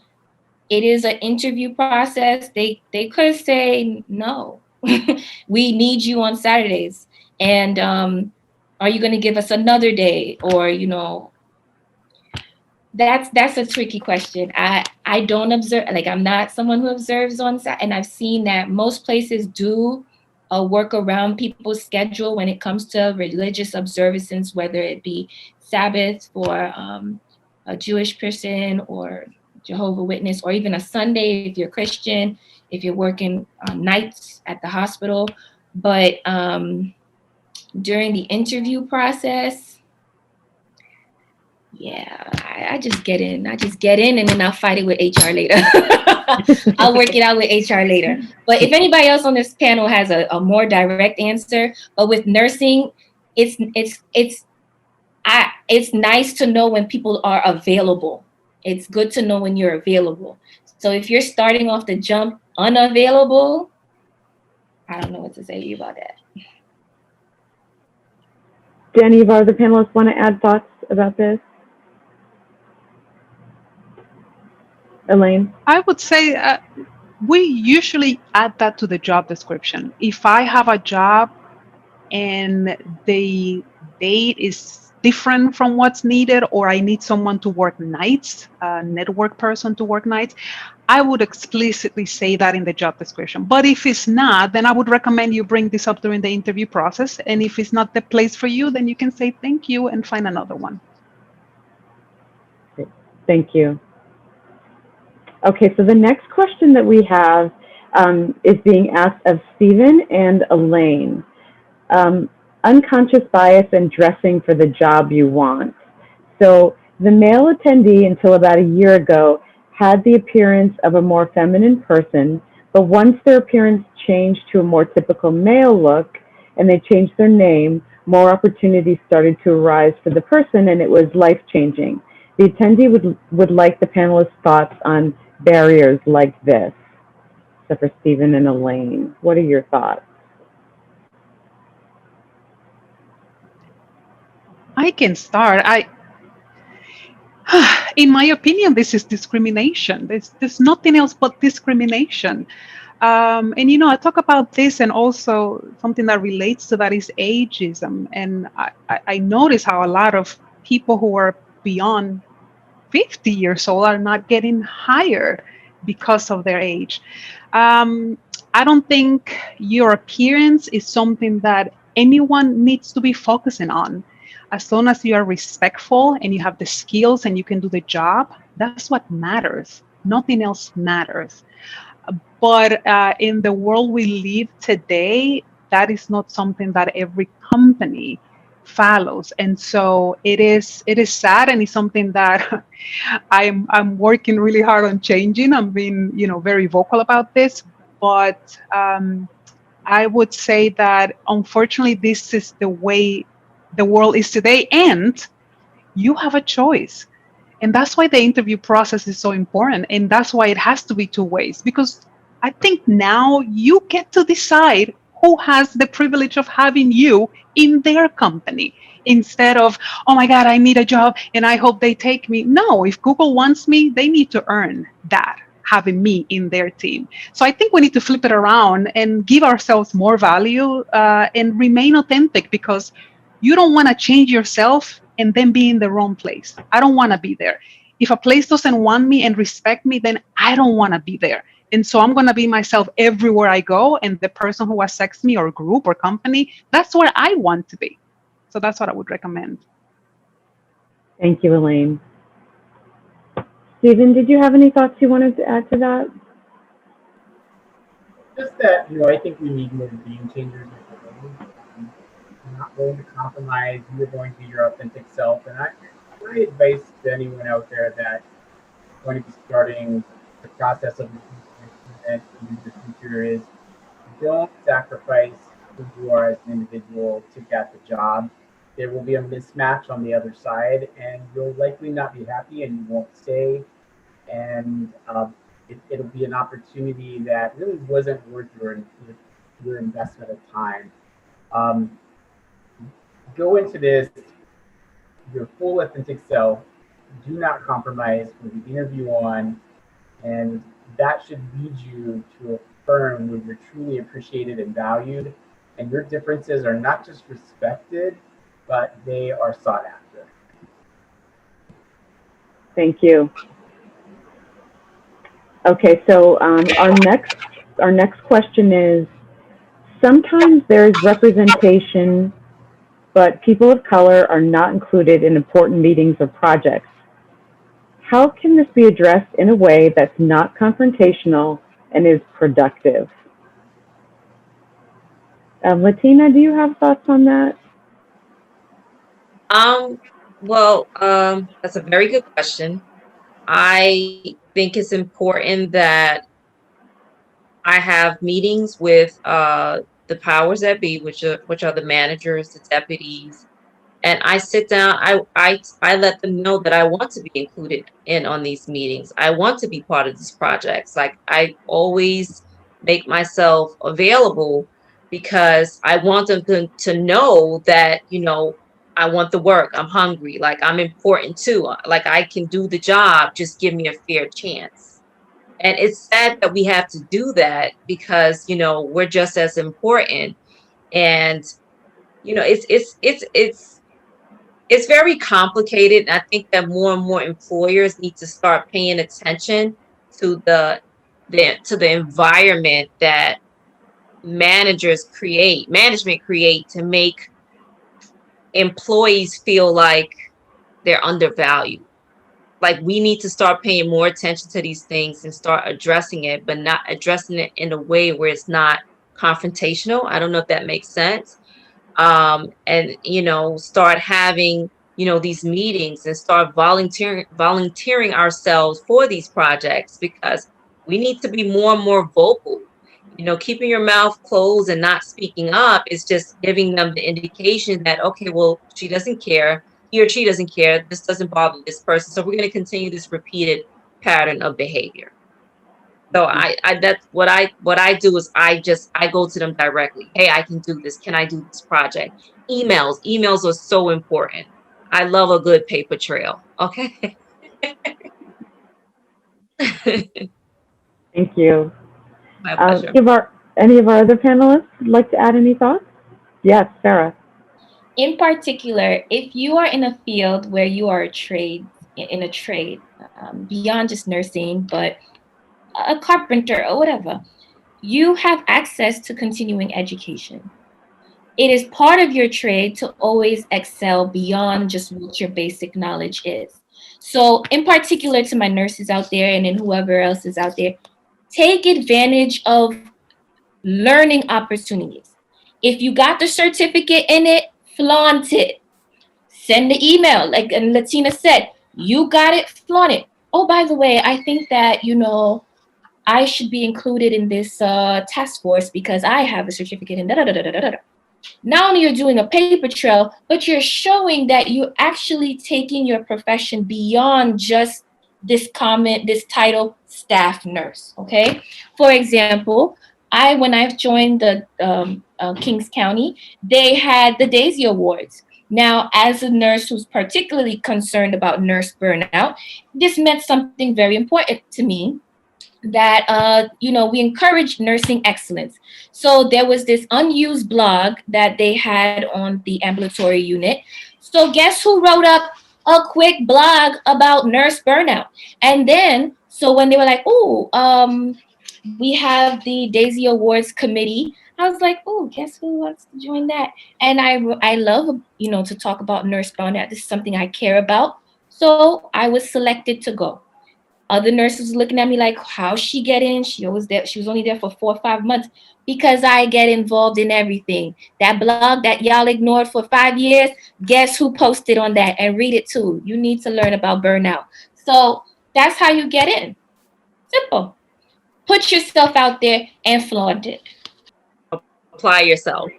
it is an interview process. They could say no. We need you on Saturdays, and are you going to give us another day? Or that's a tricky question. I don't observe, like, I'm not someone who observes on Saturday, and I've seen that most places do work around people's schedule when it comes to religious observances, whether it be Sabbath for a Jewish person, or Jehovah's Witness, or even a Sunday if you're Christian, if you're working nights at the hospital. But during the interview process, yeah, I just get in. And then I'll fight it with HR later. I'll work it out with HR later. But if anybody else on this panel has a more direct answer, but with nursing, it's nice to know when people are available. It's good to know when you're available. So if you're starting off the jump unavailable, I don't know what to say to you about that. Do any of our other panelists want to add thoughts about this? Elaine? I would say we usually add that to the job description. If I have a job and the date is different from what's needed, or I need someone to work nights, a network person to work nights, I would explicitly say that in the job description. But if it's not, then I would recommend you bring this up during the interview process. And if it's not the place for you, then you can say thank you and find another one. Thank you. Okay, so the next question that we have is being asked of Stephen and Elaine. Unconscious bias and dressing for the job you want. So the male attendee until about a year ago had the appearance of a more feminine person, but once their appearance changed to a more typical male look and they changed their name, more opportunities started to arise for the person, and it was life-changing. The attendee would like the panelists' thoughts on barriers like this. So for Stephen and Elaine, what are your thoughts? I can start. In my opinion, this is discrimination. There's nothing else but discrimination. And I talk about this, and also something that relates to that is ageism. And I notice how a lot of people who are beyond 50 years old are not getting hired because of their age. I don't think your appearance is something that anyone needs to be focusing on. As long as you are respectful and you have the skills and you can do the job, that's what matters. Nothing else matters. But in the world we live today, that is not something that every company follows. And so it is sad, and it's something that I'm working really hard on changing. I'm being, very vocal about this. But I would say that unfortunately this is the way the world is today, and you have a choice. And that's why the interview process is so important. And that's why it has to be two ways, because I think now you get to decide who has the privilege of having you in their company, instead of, oh my God, I need a job and I hope they take me. No, if Google wants me, they need to earn that, having me in their team. So I think we need to flip it around and give ourselves more value, and remain authentic, because you don't want to change yourself and then be in the wrong place. I don't want to be there. If a place doesn't want me and respect me, then I don't want to be there. And so I'm going to be myself everywhere I go. And the person who accepts me, or group or company, that's where I want to be. So that's what I would recommend. Thank you, Elaine. Stephen, did you have any thoughts you wanted to add to that? Just that, I think we need more game changers like Elaine. You're not going to compromise. You're going to be your authentic self. And my advice to anyone out there that is going to be starting the process of recruitment in the future is, don't sacrifice who you are as an individual to get the job. There will be a mismatch on the other side, and you'll likely not be happy, and you won't stay. And it'll be an opportunity that really wasn't worth your investment of time. Go into this your full authentic self. Do not compromise from the interview on, and that should lead you to a firm where you're truly appreciated and valued, and your differences are not just respected, but they are sought after. Thank you. Okay, so our next question is, sometimes there's representation, but people of color are not included in important meetings or projects. How can this be addressed in a way that's not confrontational and is productive? Lattina, do you have thoughts on that? That's a very good question. I think it's important that I have meetings with the powers that be, which are the managers, the deputies, and I sit down. I let them know that I want to be included in on these meetings. I want to be part of these projects. Like, I always make myself available, because I want them to know that, I want the work. I'm hungry. Like, I'm important too. Like, I can do the job. Just give me a fair chance. And it's sad that we have to do that, because, we're just as important. And, it's very complicated. And I think that more and more employers need to start paying attention to the environment that management create to make employees feel like they're undervalued. Like, we need to start paying more attention to these things and start addressing it, but not addressing it in a way where it's not confrontational. I don't know if that makes sense. And start having these meetings, and start volunteering ourselves for these projects, because we need to be more and more vocal. Keeping your mouth closed and not speaking up is just giving them the indication that, okay, well, she doesn't care, he or she doesn't care, this doesn't bother this person, so we're going to continue this repeated pattern of behavior. So that's what I do is I go to them directly. Hey, I can do this. Can I do this project? Emails are so important. I love a good paper trail. Okay. Thank you. My pleasure. Any of our other panelists would like to add any thoughts? Yes, Phara. In particular, if you are in a field where you are in a trade, beyond just nursing, but a carpenter or whatever, you have access to continuing education. It is part of your trade to always excel beyond just what your basic knowledge is. So in particular, to my nurses out there, and then whoever else is out there, take advantage of learning opportunities. If you got the certificate in it, flaunt it. send the email. Like and Lattina said, you got it, flaunt it. Oh, by the way, I think that, you know, I should be included in this task force because I have a certificate in da da da da da da. Not only you're doing a paper trail, but you're showing that you're actually taking your profession beyond just this comment, this title, staff nurse. Okay. For example, when I joined the Kings County, they had the Daisy Awards. Now, as a nurse who's particularly concerned about nurse burnout, this meant something very important to me, that you know, we encourage nursing excellence. So there was this unused blog that they had on the ambulatory unit. So guess who wrote up a quick blog about nurse burnout? And then so when they were like, oh, we have the Daisy Awards committee, I was like, oh, guess who wants to join that? And I love, you know, to talk about nurse burnout. This is something I care about. So I was selected to go. Other nurses looking at me like, how's she get in? She was there. She was only there for 4 or 5 months, because I get involved in everything. That blog that y'all ignored for 5 years, guess who posted on that? And read it too. You need to learn about burnout. So that's how you get in. Simple. Put yourself out there and flaunt it. Apply yourself.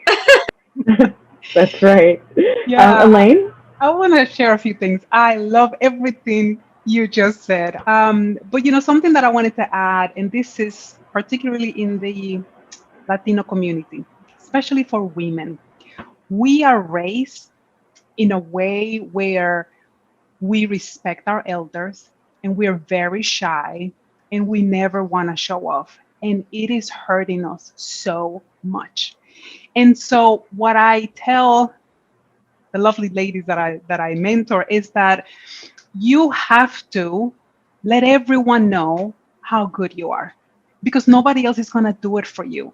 That's right. Yeah, Elaine? I want to share a few things. I love everything you just said. But you know, something that I wanted to add, and this is particularly in the Latino community, especially for women. We are raised in a way where we respect our elders and we're very shy and we never want to show off. And it is hurting us so much. And so what I tell the lovely ladies that I mentor is that you have to let everyone know how good you are, because nobody else is going to do it for you.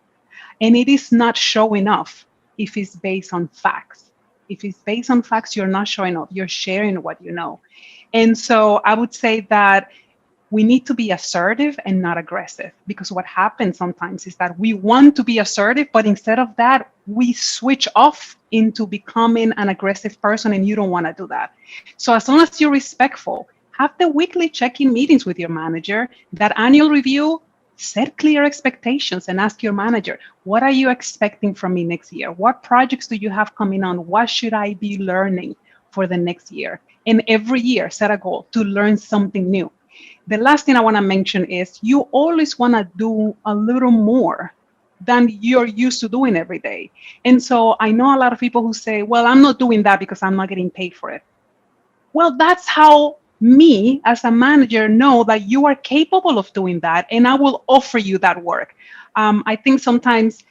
And it is not showing off if it's based on facts. If it's based on facts, you're not showing off, you're sharing what you know. And so I would say that we need to be assertive and not aggressive, because what happens sometimes is that we want to be assertive, but instead of that, we switch off into becoming an aggressive person, and you don't want to do that. So as long as you're respectful, have the weekly check-in meetings with your manager, that annual review, set clear expectations and ask your manager, what are you expecting from me next year? What projects do you have coming on? What should I be learning for the next year? And every year, set a goal to learn something new. The last thing I want to mention is you always want to do a little more than you're used to doing every day. And so I know a lot of people who say, well, I'm not doing that because I'm not getting paid for it. Well, that's how me as a manager know that you are capable of doing that, and I will offer you that work. I think sometimes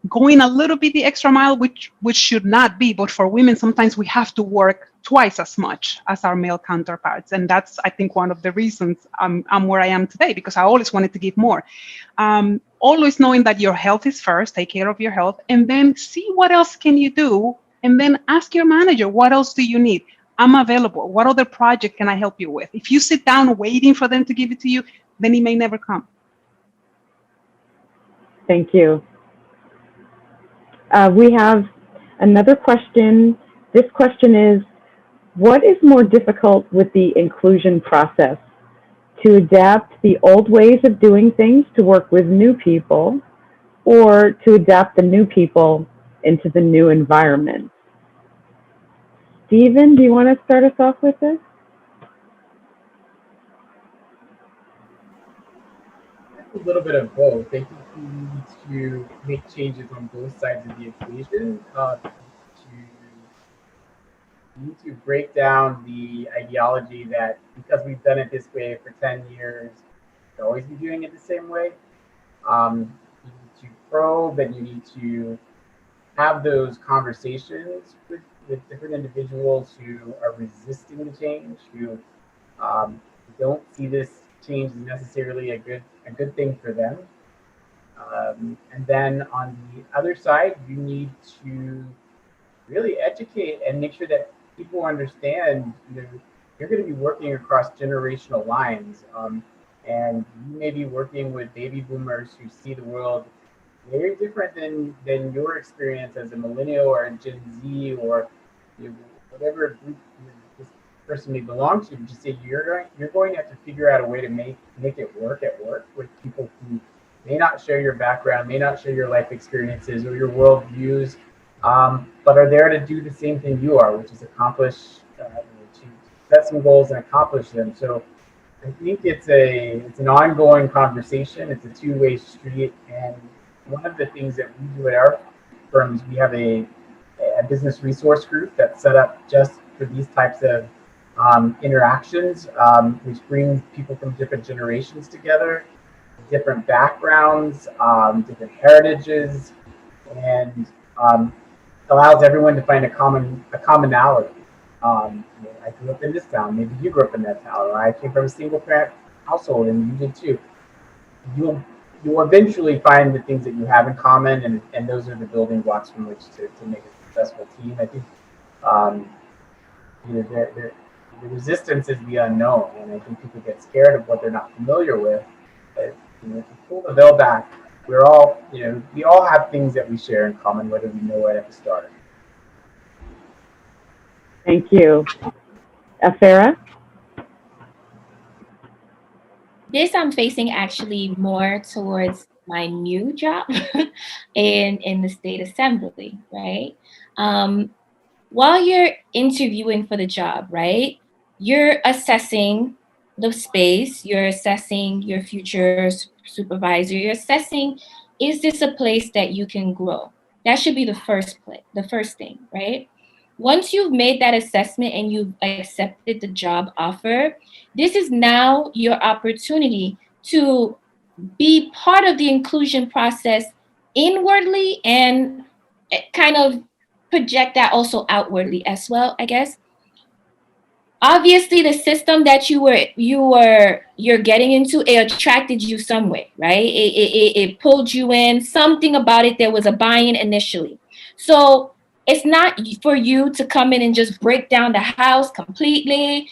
going a little bit the extra mile, which should not be, but for women, sometimes we have to work twice as much as our male counterparts. And that's, I think, one of the reasons I'm where I am today, because I always wanted to give more. Always knowing that your health is first, take care of your health, and then see what else can you do, and then ask your manager, what else do you need? I'm available. What other project can I help you with? If you sit down waiting for them to give it to you, then it may never come. Thank you. We have another question. This question is, what is more difficult with the inclusion process? To adapt the old ways of doing things to work with new people, or to adapt the new people into the new environment? Stephen, do you want to start us off with this? A little bit of both. I think we need to make changes on both sides of the equation. We need to break down the ideology that because we've done it this way for 10 years, we'll always be doing it the same way. You need to probe, and you need to have those conversations with different individuals who are resisting the change, who don't see this change as necessarily a good thing for them. And then on the other side, you need to really educate and make sure that people understand, you're going to be working across generational lines. And you may be working with baby boomers who see the world very different than your experience as a millennial or a Gen Z or whatever group this person may belong to, just say you're going to have to figure out a way to make it work at work with people who may not share your background, may not share your life experiences or your worldviews, but are there to do the same thing you are, which is accomplish, to set some goals and accomplish them. So I think it's an ongoing conversation. It's a two-way street, and one of the things that we do at our firm is we have a business resource group that's set up just for these types of interactions, which brings people from different generations together, different backgrounds, different heritages, and allows everyone to find a commonality. I grew up in this town. Maybe you grew up in that town, or I came from a single parent household, and you did too. You'll eventually find the things that you have in common, and those are the building blocks from which to make a successful team. I think the resistance is the unknown, and I think people get scared of what they're not familiar with. But, if you pull the veil back, we all have things that we share in common, whether we know it at the start. Thank you. Phara? This I'm facing actually more towards my new job in the state assembly, right? While you're interviewing for the job, right, you're assessing the space, you're assessing your future supervisor, you're assessing, is this a place that you can grow? That should be the first thing, right? Once you've made that assessment and you've accepted the job offer, this is now your opportunity to be part of the inclusion process inwardly and kind of project that also outwardly as well, I guess. Obviously, the system that you're getting into, it attracted you some way, right? It pulled you in. Something about it, there was a buy-in initially. So it's not for you to come in and just break down the house completely.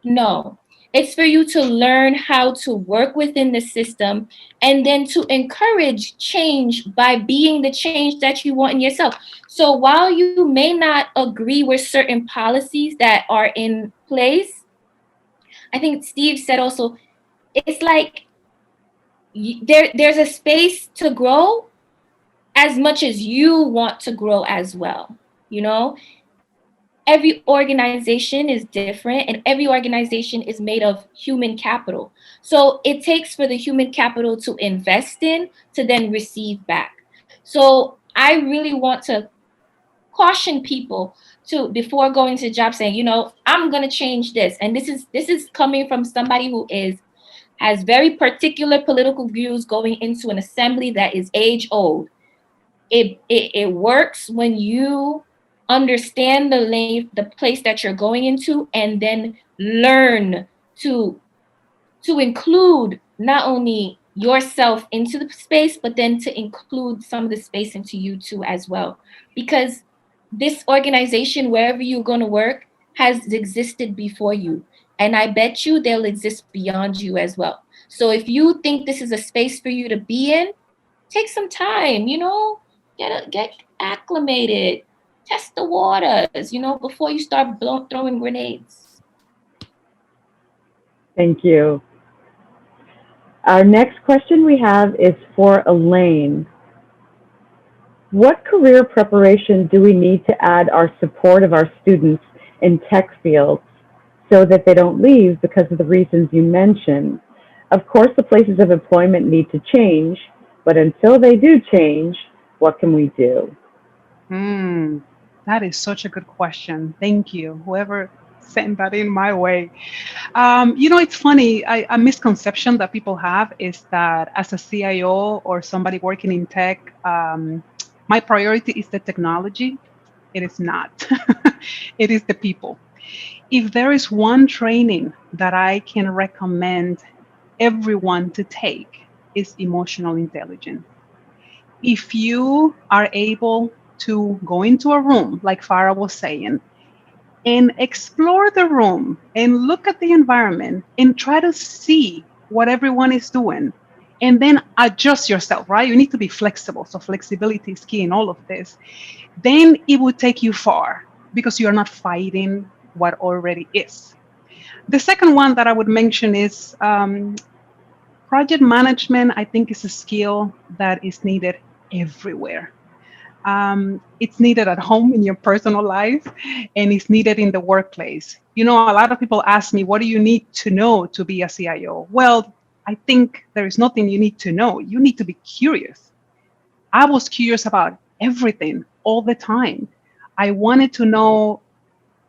No, it's for you to learn how to work within the system and then to encourage change by being the change that you want in yourself. So while you may not agree with certain policies that are in place, I think Steve said also, it's like there's a space to grow as much as you want to grow as well, you know? Every organization is different and every organization is made of human capital. So it takes for the human capital to invest in to then receive back. So I really want to caution people to, before going to job, saying, I'm going to change this. And this is coming from somebody who has very particular political views going into an assembly that is age old. It works when you understand the place that you're going into and then learn to include not only yourself into the space, but then to include some of the space into you too as well. Because this organization, wherever you're going to work, has existed before you. And I bet you they'll exist beyond you as well. So if you think this is a space for you to be in, take some time, get acclimated, test the waters, before you start throwing grenades. Thank you. Our next question we have is for Elaine. What career preparation do we need to add our support of our students in tech fields so that they don't leave because of the reasons you mentioned? Of course, the places of employment need to change, but until they do change, what can we do? That is such a good question. Thank you. Whoever sent that in my way. It's funny. A misconception that people have is that as a CIO or somebody working in tech, my priority is the technology. It is not. It is the people. If there is one training that I can recommend everyone to take, is emotional intelligence. If you are able to go into a room, like Phara was saying, and explore the room and look at the environment and try to see what everyone is doing, and then adjust yourself, right? You need to be flexible. So flexibility is key in all of this. Then it will take you far. because you're not fighting what already is. The second one that I would mention is project management. I think is a skill that is needed everywhere. It's needed at home in your personal life, and it's needed in the workplace. You know, a lot of people ask me, what do you need to know to be a CIO? Well, I think there is nothing you need to know. You need to be curious. I was curious about everything all the time. I wanted to know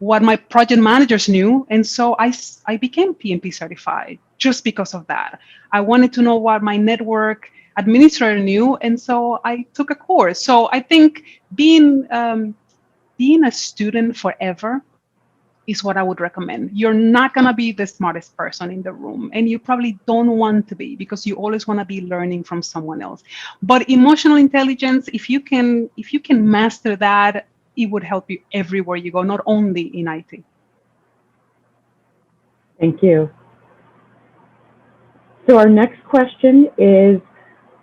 what my project managers knew. And so I became PMP certified just because of that. I wanted to know what my network administrator knew. And so I took a course. So I think being a student forever is what I would recommend. You're not going to be the smartest person in the room, and you probably don't want to be, because you always want to be learning from someone else. But emotional intelligence, if you can master that, it would help you everywhere you go, not only in IT. Thank you. So our next question is,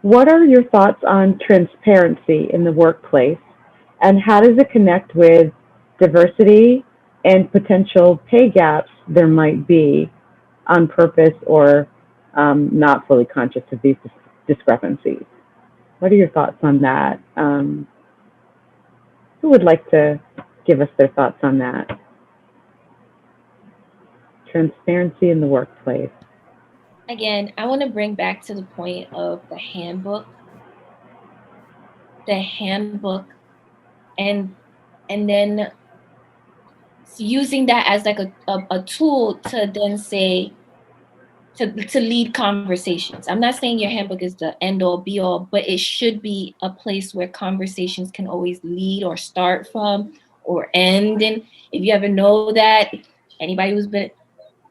what are your thoughts on transparency in the workplace, and how does it connect with diversity and potential pay gaps there might be on purpose or not fully conscious of these discrepancies? What are your thoughts on that? Who would like to give us their thoughts on that? Transparency in the workplace. Again, I want to bring back to the point of the handbook. The handbook, and then using that as like a tool to then say, to lead conversations. I'm not saying your handbook is the end all be all, but it should be a place where conversations can always lead or start from or end. And if you ever know that, anybody who's been,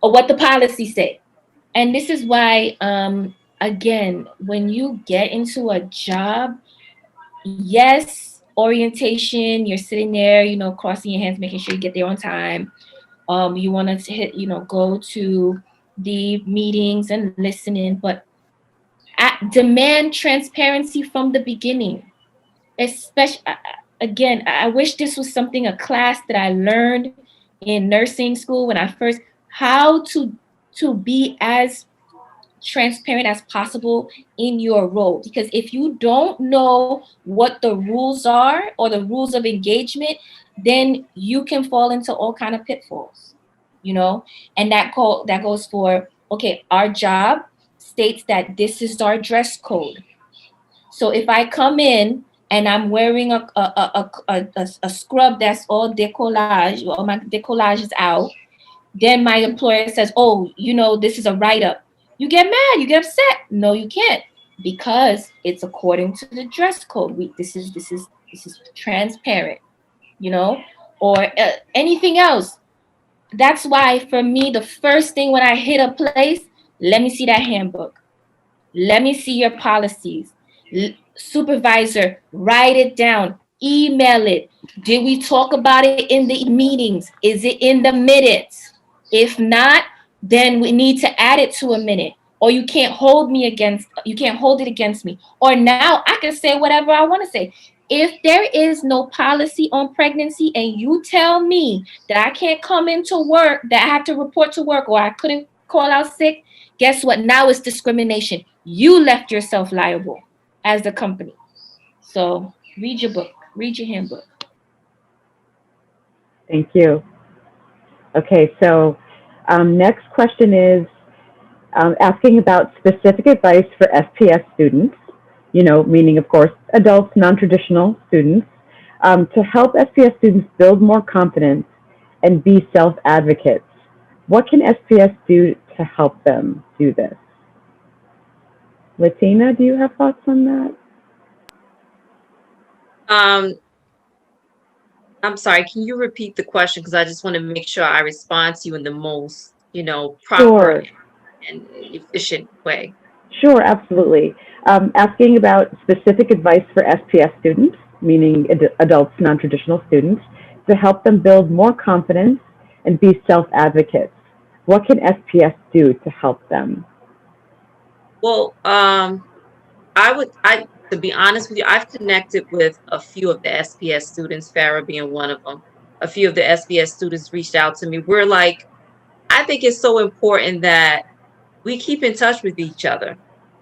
or what the policy say. And this is why, again, when you get into a job, yes, orientation, you're sitting there, you know, crossing your hands, making sure you get there on time. You want to hit, you know, go to the meetings and listen in, but demand transparency from the beginning. Especially, again, I wish this was something, a class that I learned in nursing school when I first, how to be as transparent as possible in your role. Because if you don't know what the rules are or the rules of engagement, then you can fall into all kind of pitfalls, you know. And that goes for, okay, our job states that this is our dress code. So if I come in and I'm wearing a scrub that's all decollage, or my decollage is out, then my employer says, oh, you know, this is a write-up. You get mad, you get upset. No, you can't, because it's according to the dress code. This is transparent, you know, or anything else. That's why for me, the first thing when I hit a place, let me see that handbook. Let me see your policies. Supervisor, write it down, email it. Did we talk about it in the meetings? Is it in the minutes? If not, then we need to add it to a minute. Or you can't hold it against me. Or now I can say whatever I want to say. If there is no policy on pregnancy and you tell me that I can't come into work, that I have to report to work, or I couldn't call out sick, guess what? Now it's discrimination. You left yourself liable as the company. So read your book, read your handbook. Thank you. Okay, so next question is asking about specific advice for SPS students, you know, meaning, of course, adults, non-traditional students, to help SPS students build more confidence and be self-advocates. What can SPS do to help them do this? Lattina, do you have thoughts on that? I'm sorry, can you repeat the question? Because I just want to make sure I respond to you in the most, you know, proper and efficient way. Sure, absolutely. Asking about specific advice for SPS students, meaning adults, non-traditional students, to help them build more confidence and be self-advocates. What can SPS do to help them? Well, to be honest with you, I've connected with a few of the SPS students, Phara being one of them. a few of the SPS students reached out to me. We're like, I think it's so important that we keep in touch with each other,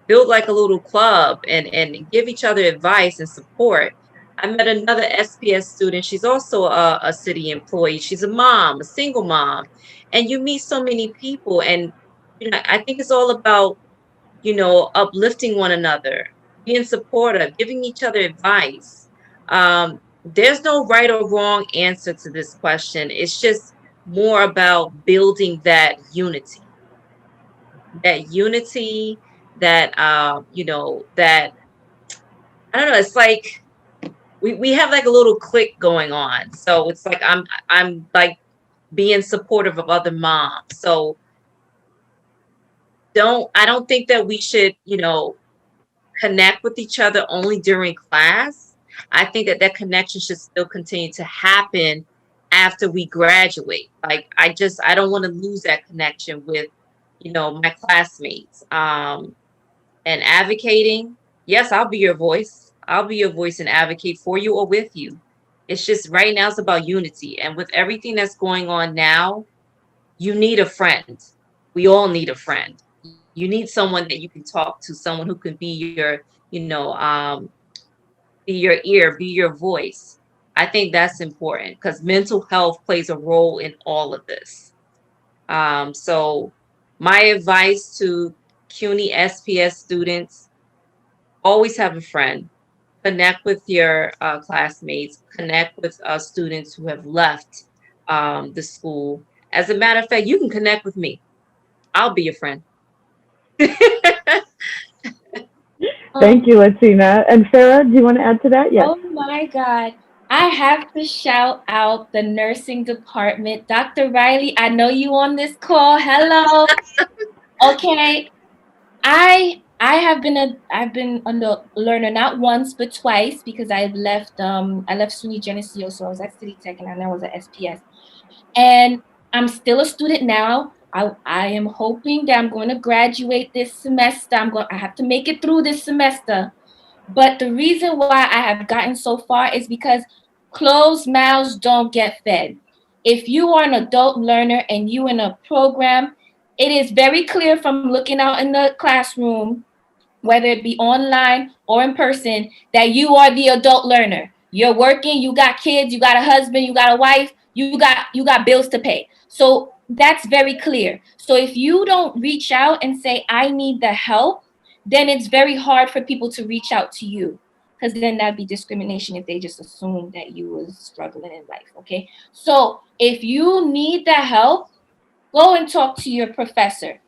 build like a little club and give each other advice and support. I met another SPS student. She's also a city employee. She's a mom, a single mom. And you meet so many people. And, you know, I think it's all about, you know, uplifting one another, being supportive, giving each other advice. There's no right or wrong answer to this question. It's just more about building that unity, that you know, that I don't know, it's like we have like a little clique going on. So it's like I'm like being supportive of other moms. So I don't think that we should, you know, connect with each other only during class. I think that that connection should still continue to happen after we graduate. Like I don't want to lose that connection with, you know, my classmates. And advocating, yes, I'll be your voice. I'll be your voice and advocate for you or with you. It's just right now it's about unity. And with everything that's going on now, you need a friend. We all need a friend. You need someone that you can talk to, someone who can be your, you know, be your ear, be your voice. I think that's important because mental health plays a role in all of this. So my advice to CUNY SPS students, always have a friend, connect with your classmates, connect with students who have left the school. As a matter of fact, you can connect with me. I'll be your friend. Thank you, Lattina. And Phara, do you want to add to that? Yes. Oh my God. I have to shout out the nursing department. Dr. Riley, I know you on this call. Hello. Okay. I've been on the learner not once but twice because I left SUNY Geneseo, so I was at City Tech and then I was at SPS. And I'm still a student now. I am hoping that I'm going to graduate this semester. I have to make it through this semester. But the reason why I have gotten so far is because closed mouths don't get fed. If you are an adult learner and you in a program, it is very clear from looking out in the classroom, whether it be online or in person, that you are the adult learner. You're working, you got kids, you got a husband, you got a wife, you got bills to pay. So that's very clear. So if you don't reach out and say, I need the help, then it's very hard for people to reach out to you. Because then that'd be discrimination if they just assume that you was struggling in life. Okay. So if you need the help, go and talk to your professor.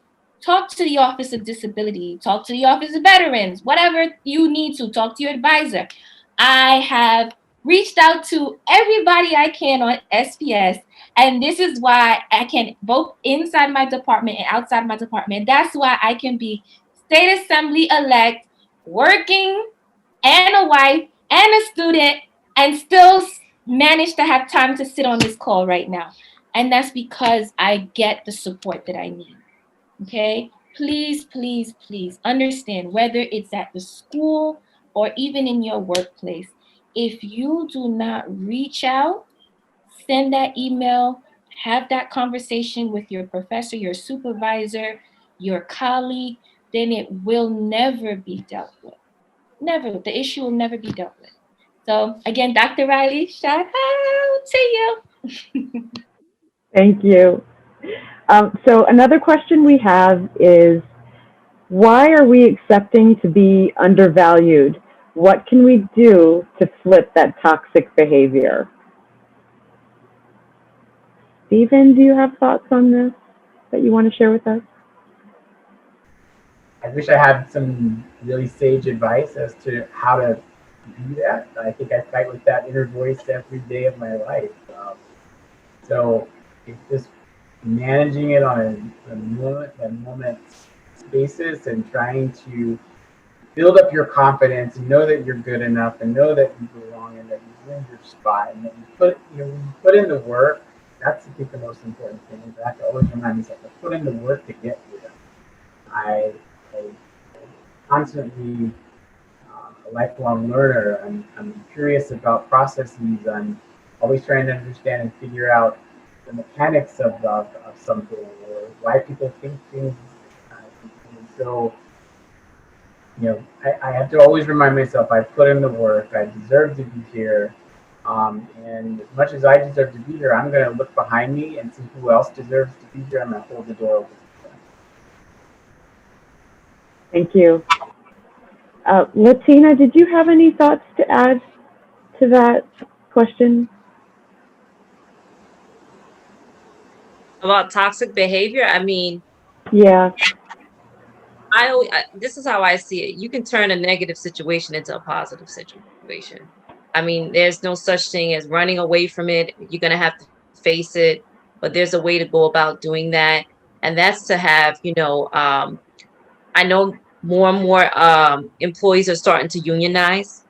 Talk to the Office of Disability. Talk to the Office of Veterans. Whatever you need to. Talk to your advisor. I have reached out to everybody I can on SPS, and this is why I can, both inside my department and outside my department, that's why I can be state assembly elect, working, and a wife, and a student, and still manage to have time to sit on this call right now. And that's because I get the support that I need. Okay? Please, please, please understand, whether it's at the school or even in your workplace, if you do not reach out, send that email, have that conversation with your professor, your supervisor, your colleague, then it will never be dealt with. Never. The issue will never be dealt with. So again, Dr. Riley, shout out to you. Thank you. So another question we have is, why are we accepting to be undervalued? What can we do to flip that toxic behavior? Stephen, do you have thoughts on this that you want to share with us? I wish I had some really sage advice as to how to do that. I think I fight with that inner voice every day of my life. So it's just managing it on a moment basis and trying to build up your confidence and know that you're good enough and know that you belong and that you're in your spot and that when you put in the work. That's I think the most important thing. I have to always remind myself to put in the work to get here. I constantly a lifelong learner. I'm curious about processes. I'm always trying to understand and figure out the mechanics of something or why people think things. And so, I have to always remind myself I put in the work, I deserve to be here. And as much as I deserve to be here, I'm going to look behind me and see who else deserves to be here. I'm going to hold the door open. Thank you. Lattina, did you have any thoughts to add to that question? About toxic behavior, I mean, Yeah. this is how I see it. You can turn a negative situation into a positive situation. I mean, there's no such thing as running away from it. You're going to have to face it, but there's a way to go about doing that. And that's to have, I know more and more employees are starting to unionize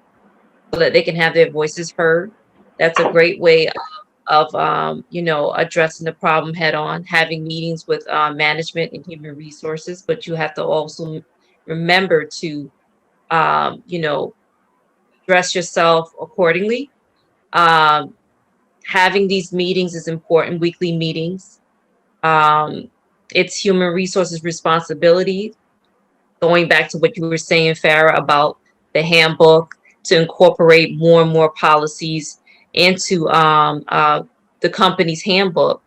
so that they can have their voices heard. That's a great way of addressing the problem head on, having meetings with management and human resources. But you have to also remember to, dress yourself accordingly. Having these meetings is important, weekly meetings. It's human resources responsibility. Going back to what you were saying, Phara, about the handbook, to incorporate more and more policies into the company's handbook,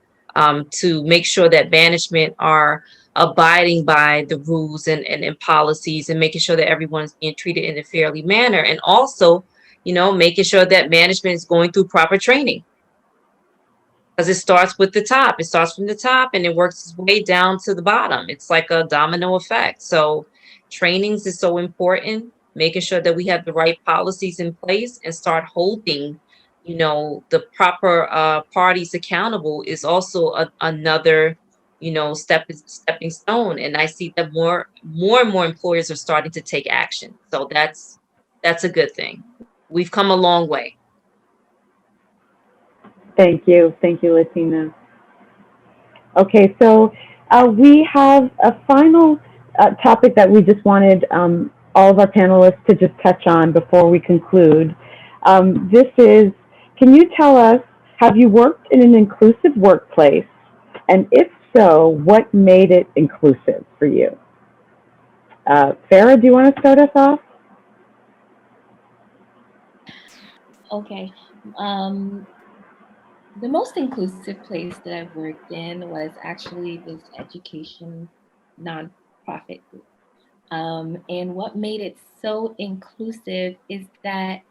to make sure that management are abiding by the rules and policies, and making sure that everyone's being treated in a fairly manner. And also, making sure that management is going through proper training. Because it starts with the top. It starts from the top and it works its way down to the bottom. It's like a domino effect. So trainings is so important, making sure that we have the right policies in place and start holding, the proper parties accountable is also another, stepping stone. And I see that more and more employers are starting to take action. So that's a good thing. We've come a long way. Thank you. Thank you, Lattina. Okay, so we have a final topic that we just wanted all of our panelists to just touch on before we conclude. This is, can you tell us, have you worked in an inclusive workplace? And if so, what made it inclusive for you? Phara, do you want to start us off? Okay. The most inclusive place that I've worked in was actually this education nonprofit group. And what made it so inclusive is that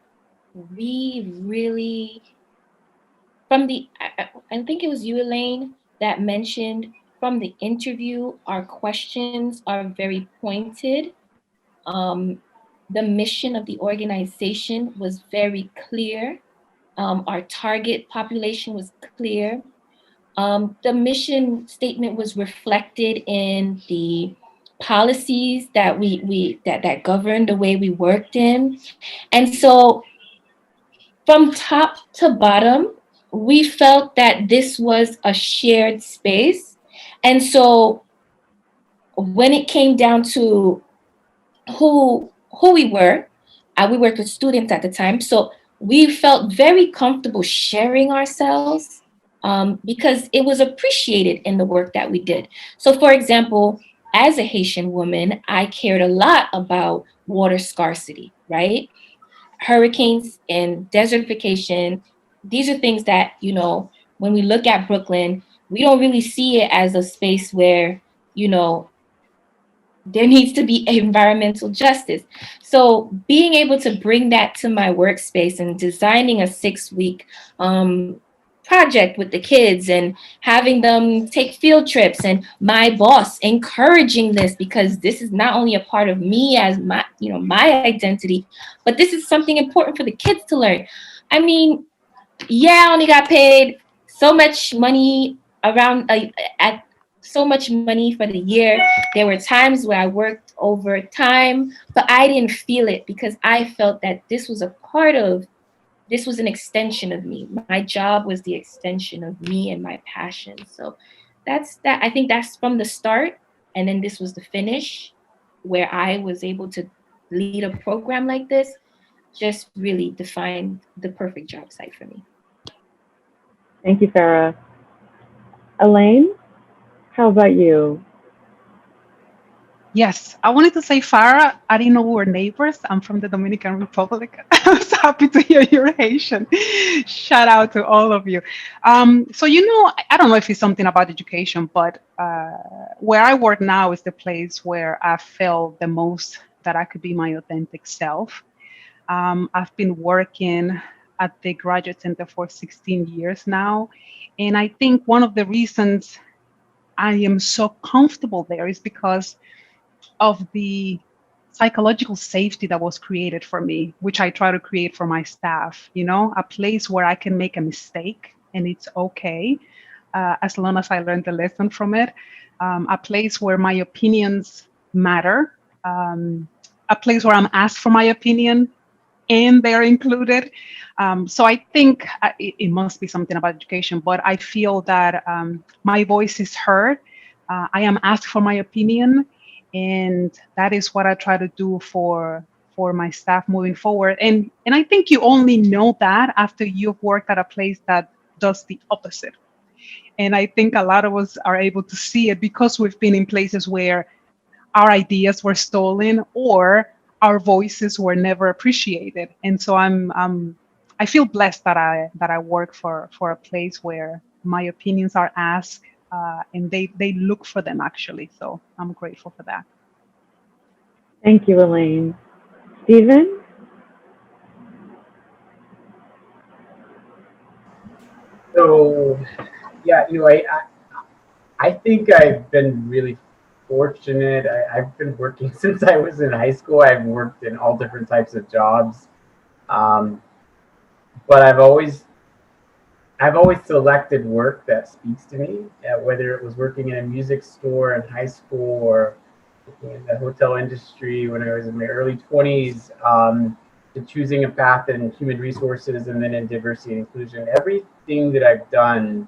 we really, I think it was you, Elaine, that mentioned from the interview, our questions are very pointed. The mission of the organization was very clear. Our target population was clear. The mission statement was reflected in the policies that that governed the way we worked in. And so from top to bottom, we felt that this was a shared space. And so when it came down to who we were, we worked with students at the time. So we felt very comfortable sharing ourselves because it was appreciated in the work that we did. So for example, as a Haitian woman, I cared a lot about water scarcity, right? Hurricanes and desertification. These are things that, when we look at Brooklyn, we don't really see it as a space where, there needs to be environmental justice. So being able to bring that to my workspace and designing a 6-week project with the kids and having them take field trips, and my boss encouraging this, because this is not only a part of me as my, my identity, but this is something important for the kids to learn. I mean, yeah, I only got paid so much money around at so much money for the year. There were times where I worked overtime, but I didn't feel it because I felt that this was an extension of me. My job was the extension of me and my passion. So that's that. I think that's from the start. And then this was the finish, where I was able to lead a program like this, just really defined the perfect job site for me. Thank you, Phara. Elaine, how about you? Yes, I wanted to say, Farah, I didn't know we were neighbors. I'm from the Dominican Republic. I'm so happy to hear you're Haitian. Shout out to all of you. So, I don't know if it's something about education, but where I work now is the place where I feel the most that I could be my authentic self. I've been working at the Graduate Center for 16 years now. And I think one of the reasons I am so comfortable there is because of the psychological safety that was created for me, which I try to create for my staff, a place where I can make a mistake and it's okay, as long as I learned the lesson from it, a place where my opinions matter, a place where I'm asked for my opinion and they're included. So I think it must be something about education, but I feel that my voice is heard. I am asked for my opinion, and that is what I try to do for my staff moving forward. And I think you only know that after you've worked at a place that does the opposite. And I think a lot of us are able to see it because we've been in places where our ideas were stolen or our voices were never appreciated. And so I feel blessed that I work for a place where my opinions are asked, and they look for them actually. So I'm grateful for that. Thank you, Elaine. Stephen? So, yeah, I think I've been really fortunate. I've been working since I was in high school. I've worked in all different types of jobs, um, but I've always selected work that speaks to me. Whether it was working in a music store in high school or working in the hotel industry when I was in my early 20s, to choosing a path in human resources and then in diversity and inclusion. Everything that I've done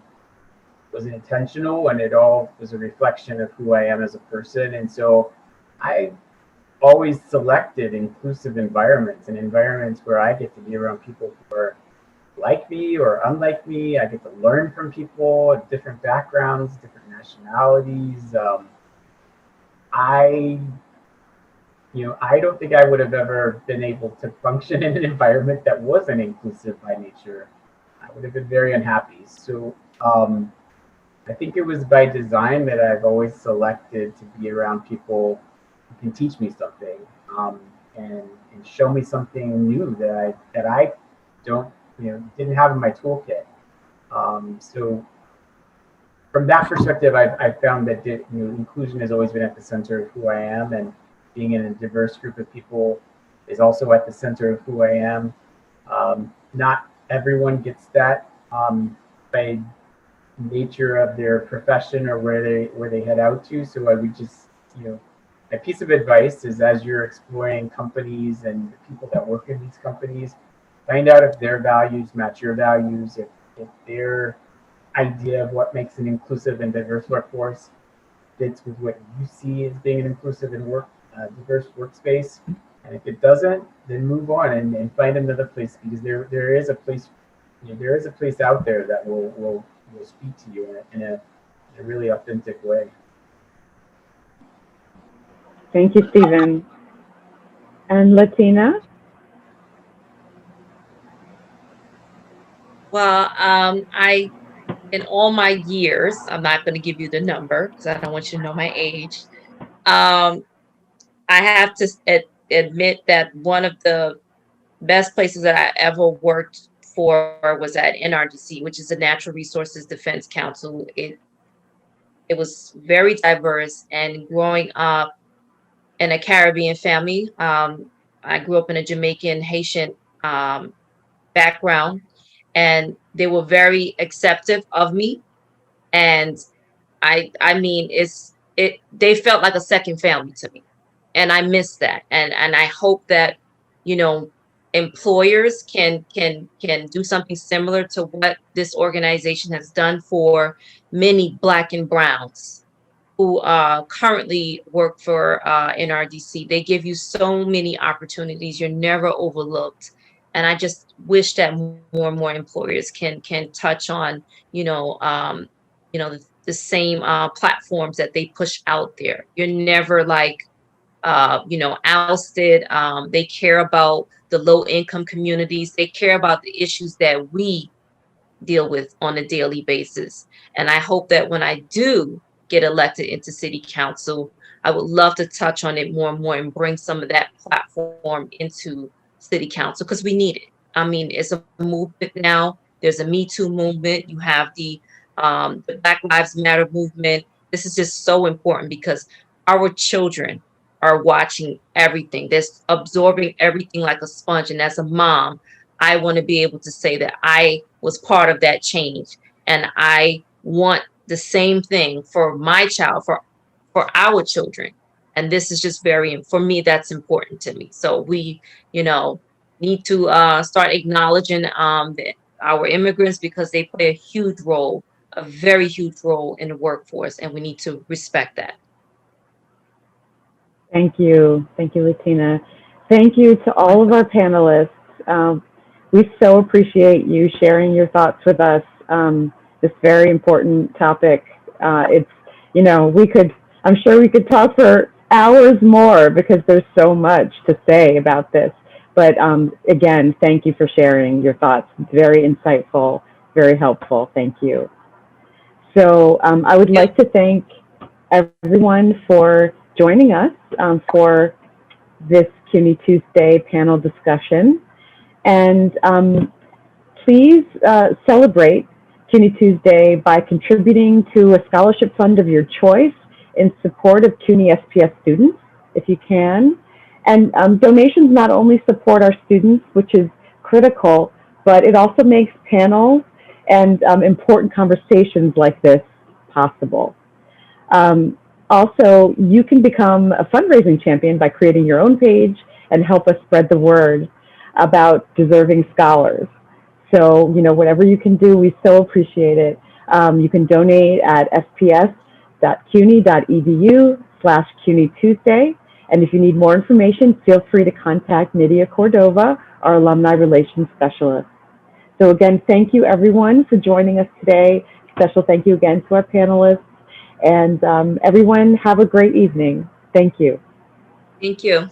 was intentional and it all was a reflection of who I am as a person. And so I always selected inclusive environments and environments where I get to be around people who are like me or unlike me. I get to learn from people of different backgrounds, different nationalities. I I don't think I would have ever been able to function in an environment that wasn't inclusive by nature. I would have been very unhappy. So I think it was by design that I've always selected to be around people who can teach me something, and show me something new that I don't didn't have in my toolkit. So from that perspective, I've found that inclusion has always been at the center of who I am, and being in a diverse group of people is also at the center of who I am. Not everyone gets that by nature of their profession or where they head out to. So I would just, a piece of advice is, as you're exploring companies and the people that work in these companies, find out if their values match your values, if their idea of what makes an inclusive and diverse workforce fits with what you see as being an inclusive and diverse workspace. And if it doesn't, then move on and find another place, because there is a place, there is a place out there that will speak to you in a really authentic way. Thank you, Stephen. And Lattina? Well, in all my years, I'm not going to give you the number because I don't want you to know my age. I have to admit that one of the best places that I ever worked for was at NRDC, which is the Natural Resources Defense Council. It was very diverse, and growing up in a Caribbean family, I grew up in a Jamaican Haitian background, and they were very accepting of me. And I mean, they felt like a second family to me, and I miss that. And I hope that, employers can do something similar to what this organization has done for many Black and Browns who currently work for NRDC. They give you so many opportunities. You're never overlooked. And I just wish that more and more employers can touch on, the same platforms that they push out there. You're never like, ousted. They care about the low income communities. They care about the issues that we deal with on a daily basis. And I hope that when I do get elected into city council, I would love to touch on it more and more and bring some of that platform into city council because we need it. I mean, it's a movement now. There's a Me Too movement. You have the Black Lives Matter movement. This is just so important because our children are watching everything. They're absorbing everything like a sponge. And as a mom, I want to be able to say that I was part of that change. And I want the same thing for my child, for our children. And this is just for me, that's important to me. So we, need to start acknowledging our immigrants because they play a huge role, a very huge role in the workforce. And we need to respect that. Thank you. Thank you, Lattina. Thank you to all of our panelists. We so appreciate you sharing your thoughts with us. This very important topic. I'm sure we could talk for hours more because there's so much to say about this. But again, thank you for sharing your thoughts. Very insightful, very helpful. Thank you. So I would like to thank everyone for joining us for this CUNY Tuesday panel discussion. And please celebrate CUNY Tuesday by contributing to a scholarship fund of your choice in support of CUNY SPS students, if you can. And donations not only support our students, which is critical, but it also makes panels and important conversations like this possible. Also, you can become a fundraising champion by creating your own page and help us spread the word about deserving scholars. So, whatever you can do, we so appreciate it. You can donate at sps.cuny.edu/CUNY Tuesday. And if you need more information, feel free to contact Nydia Cordova, our Alumni Relations Specialist. So again, thank you everyone for joining us today. Special thank you again to our panelists. And everyone have a great evening. Thank you. Thank you.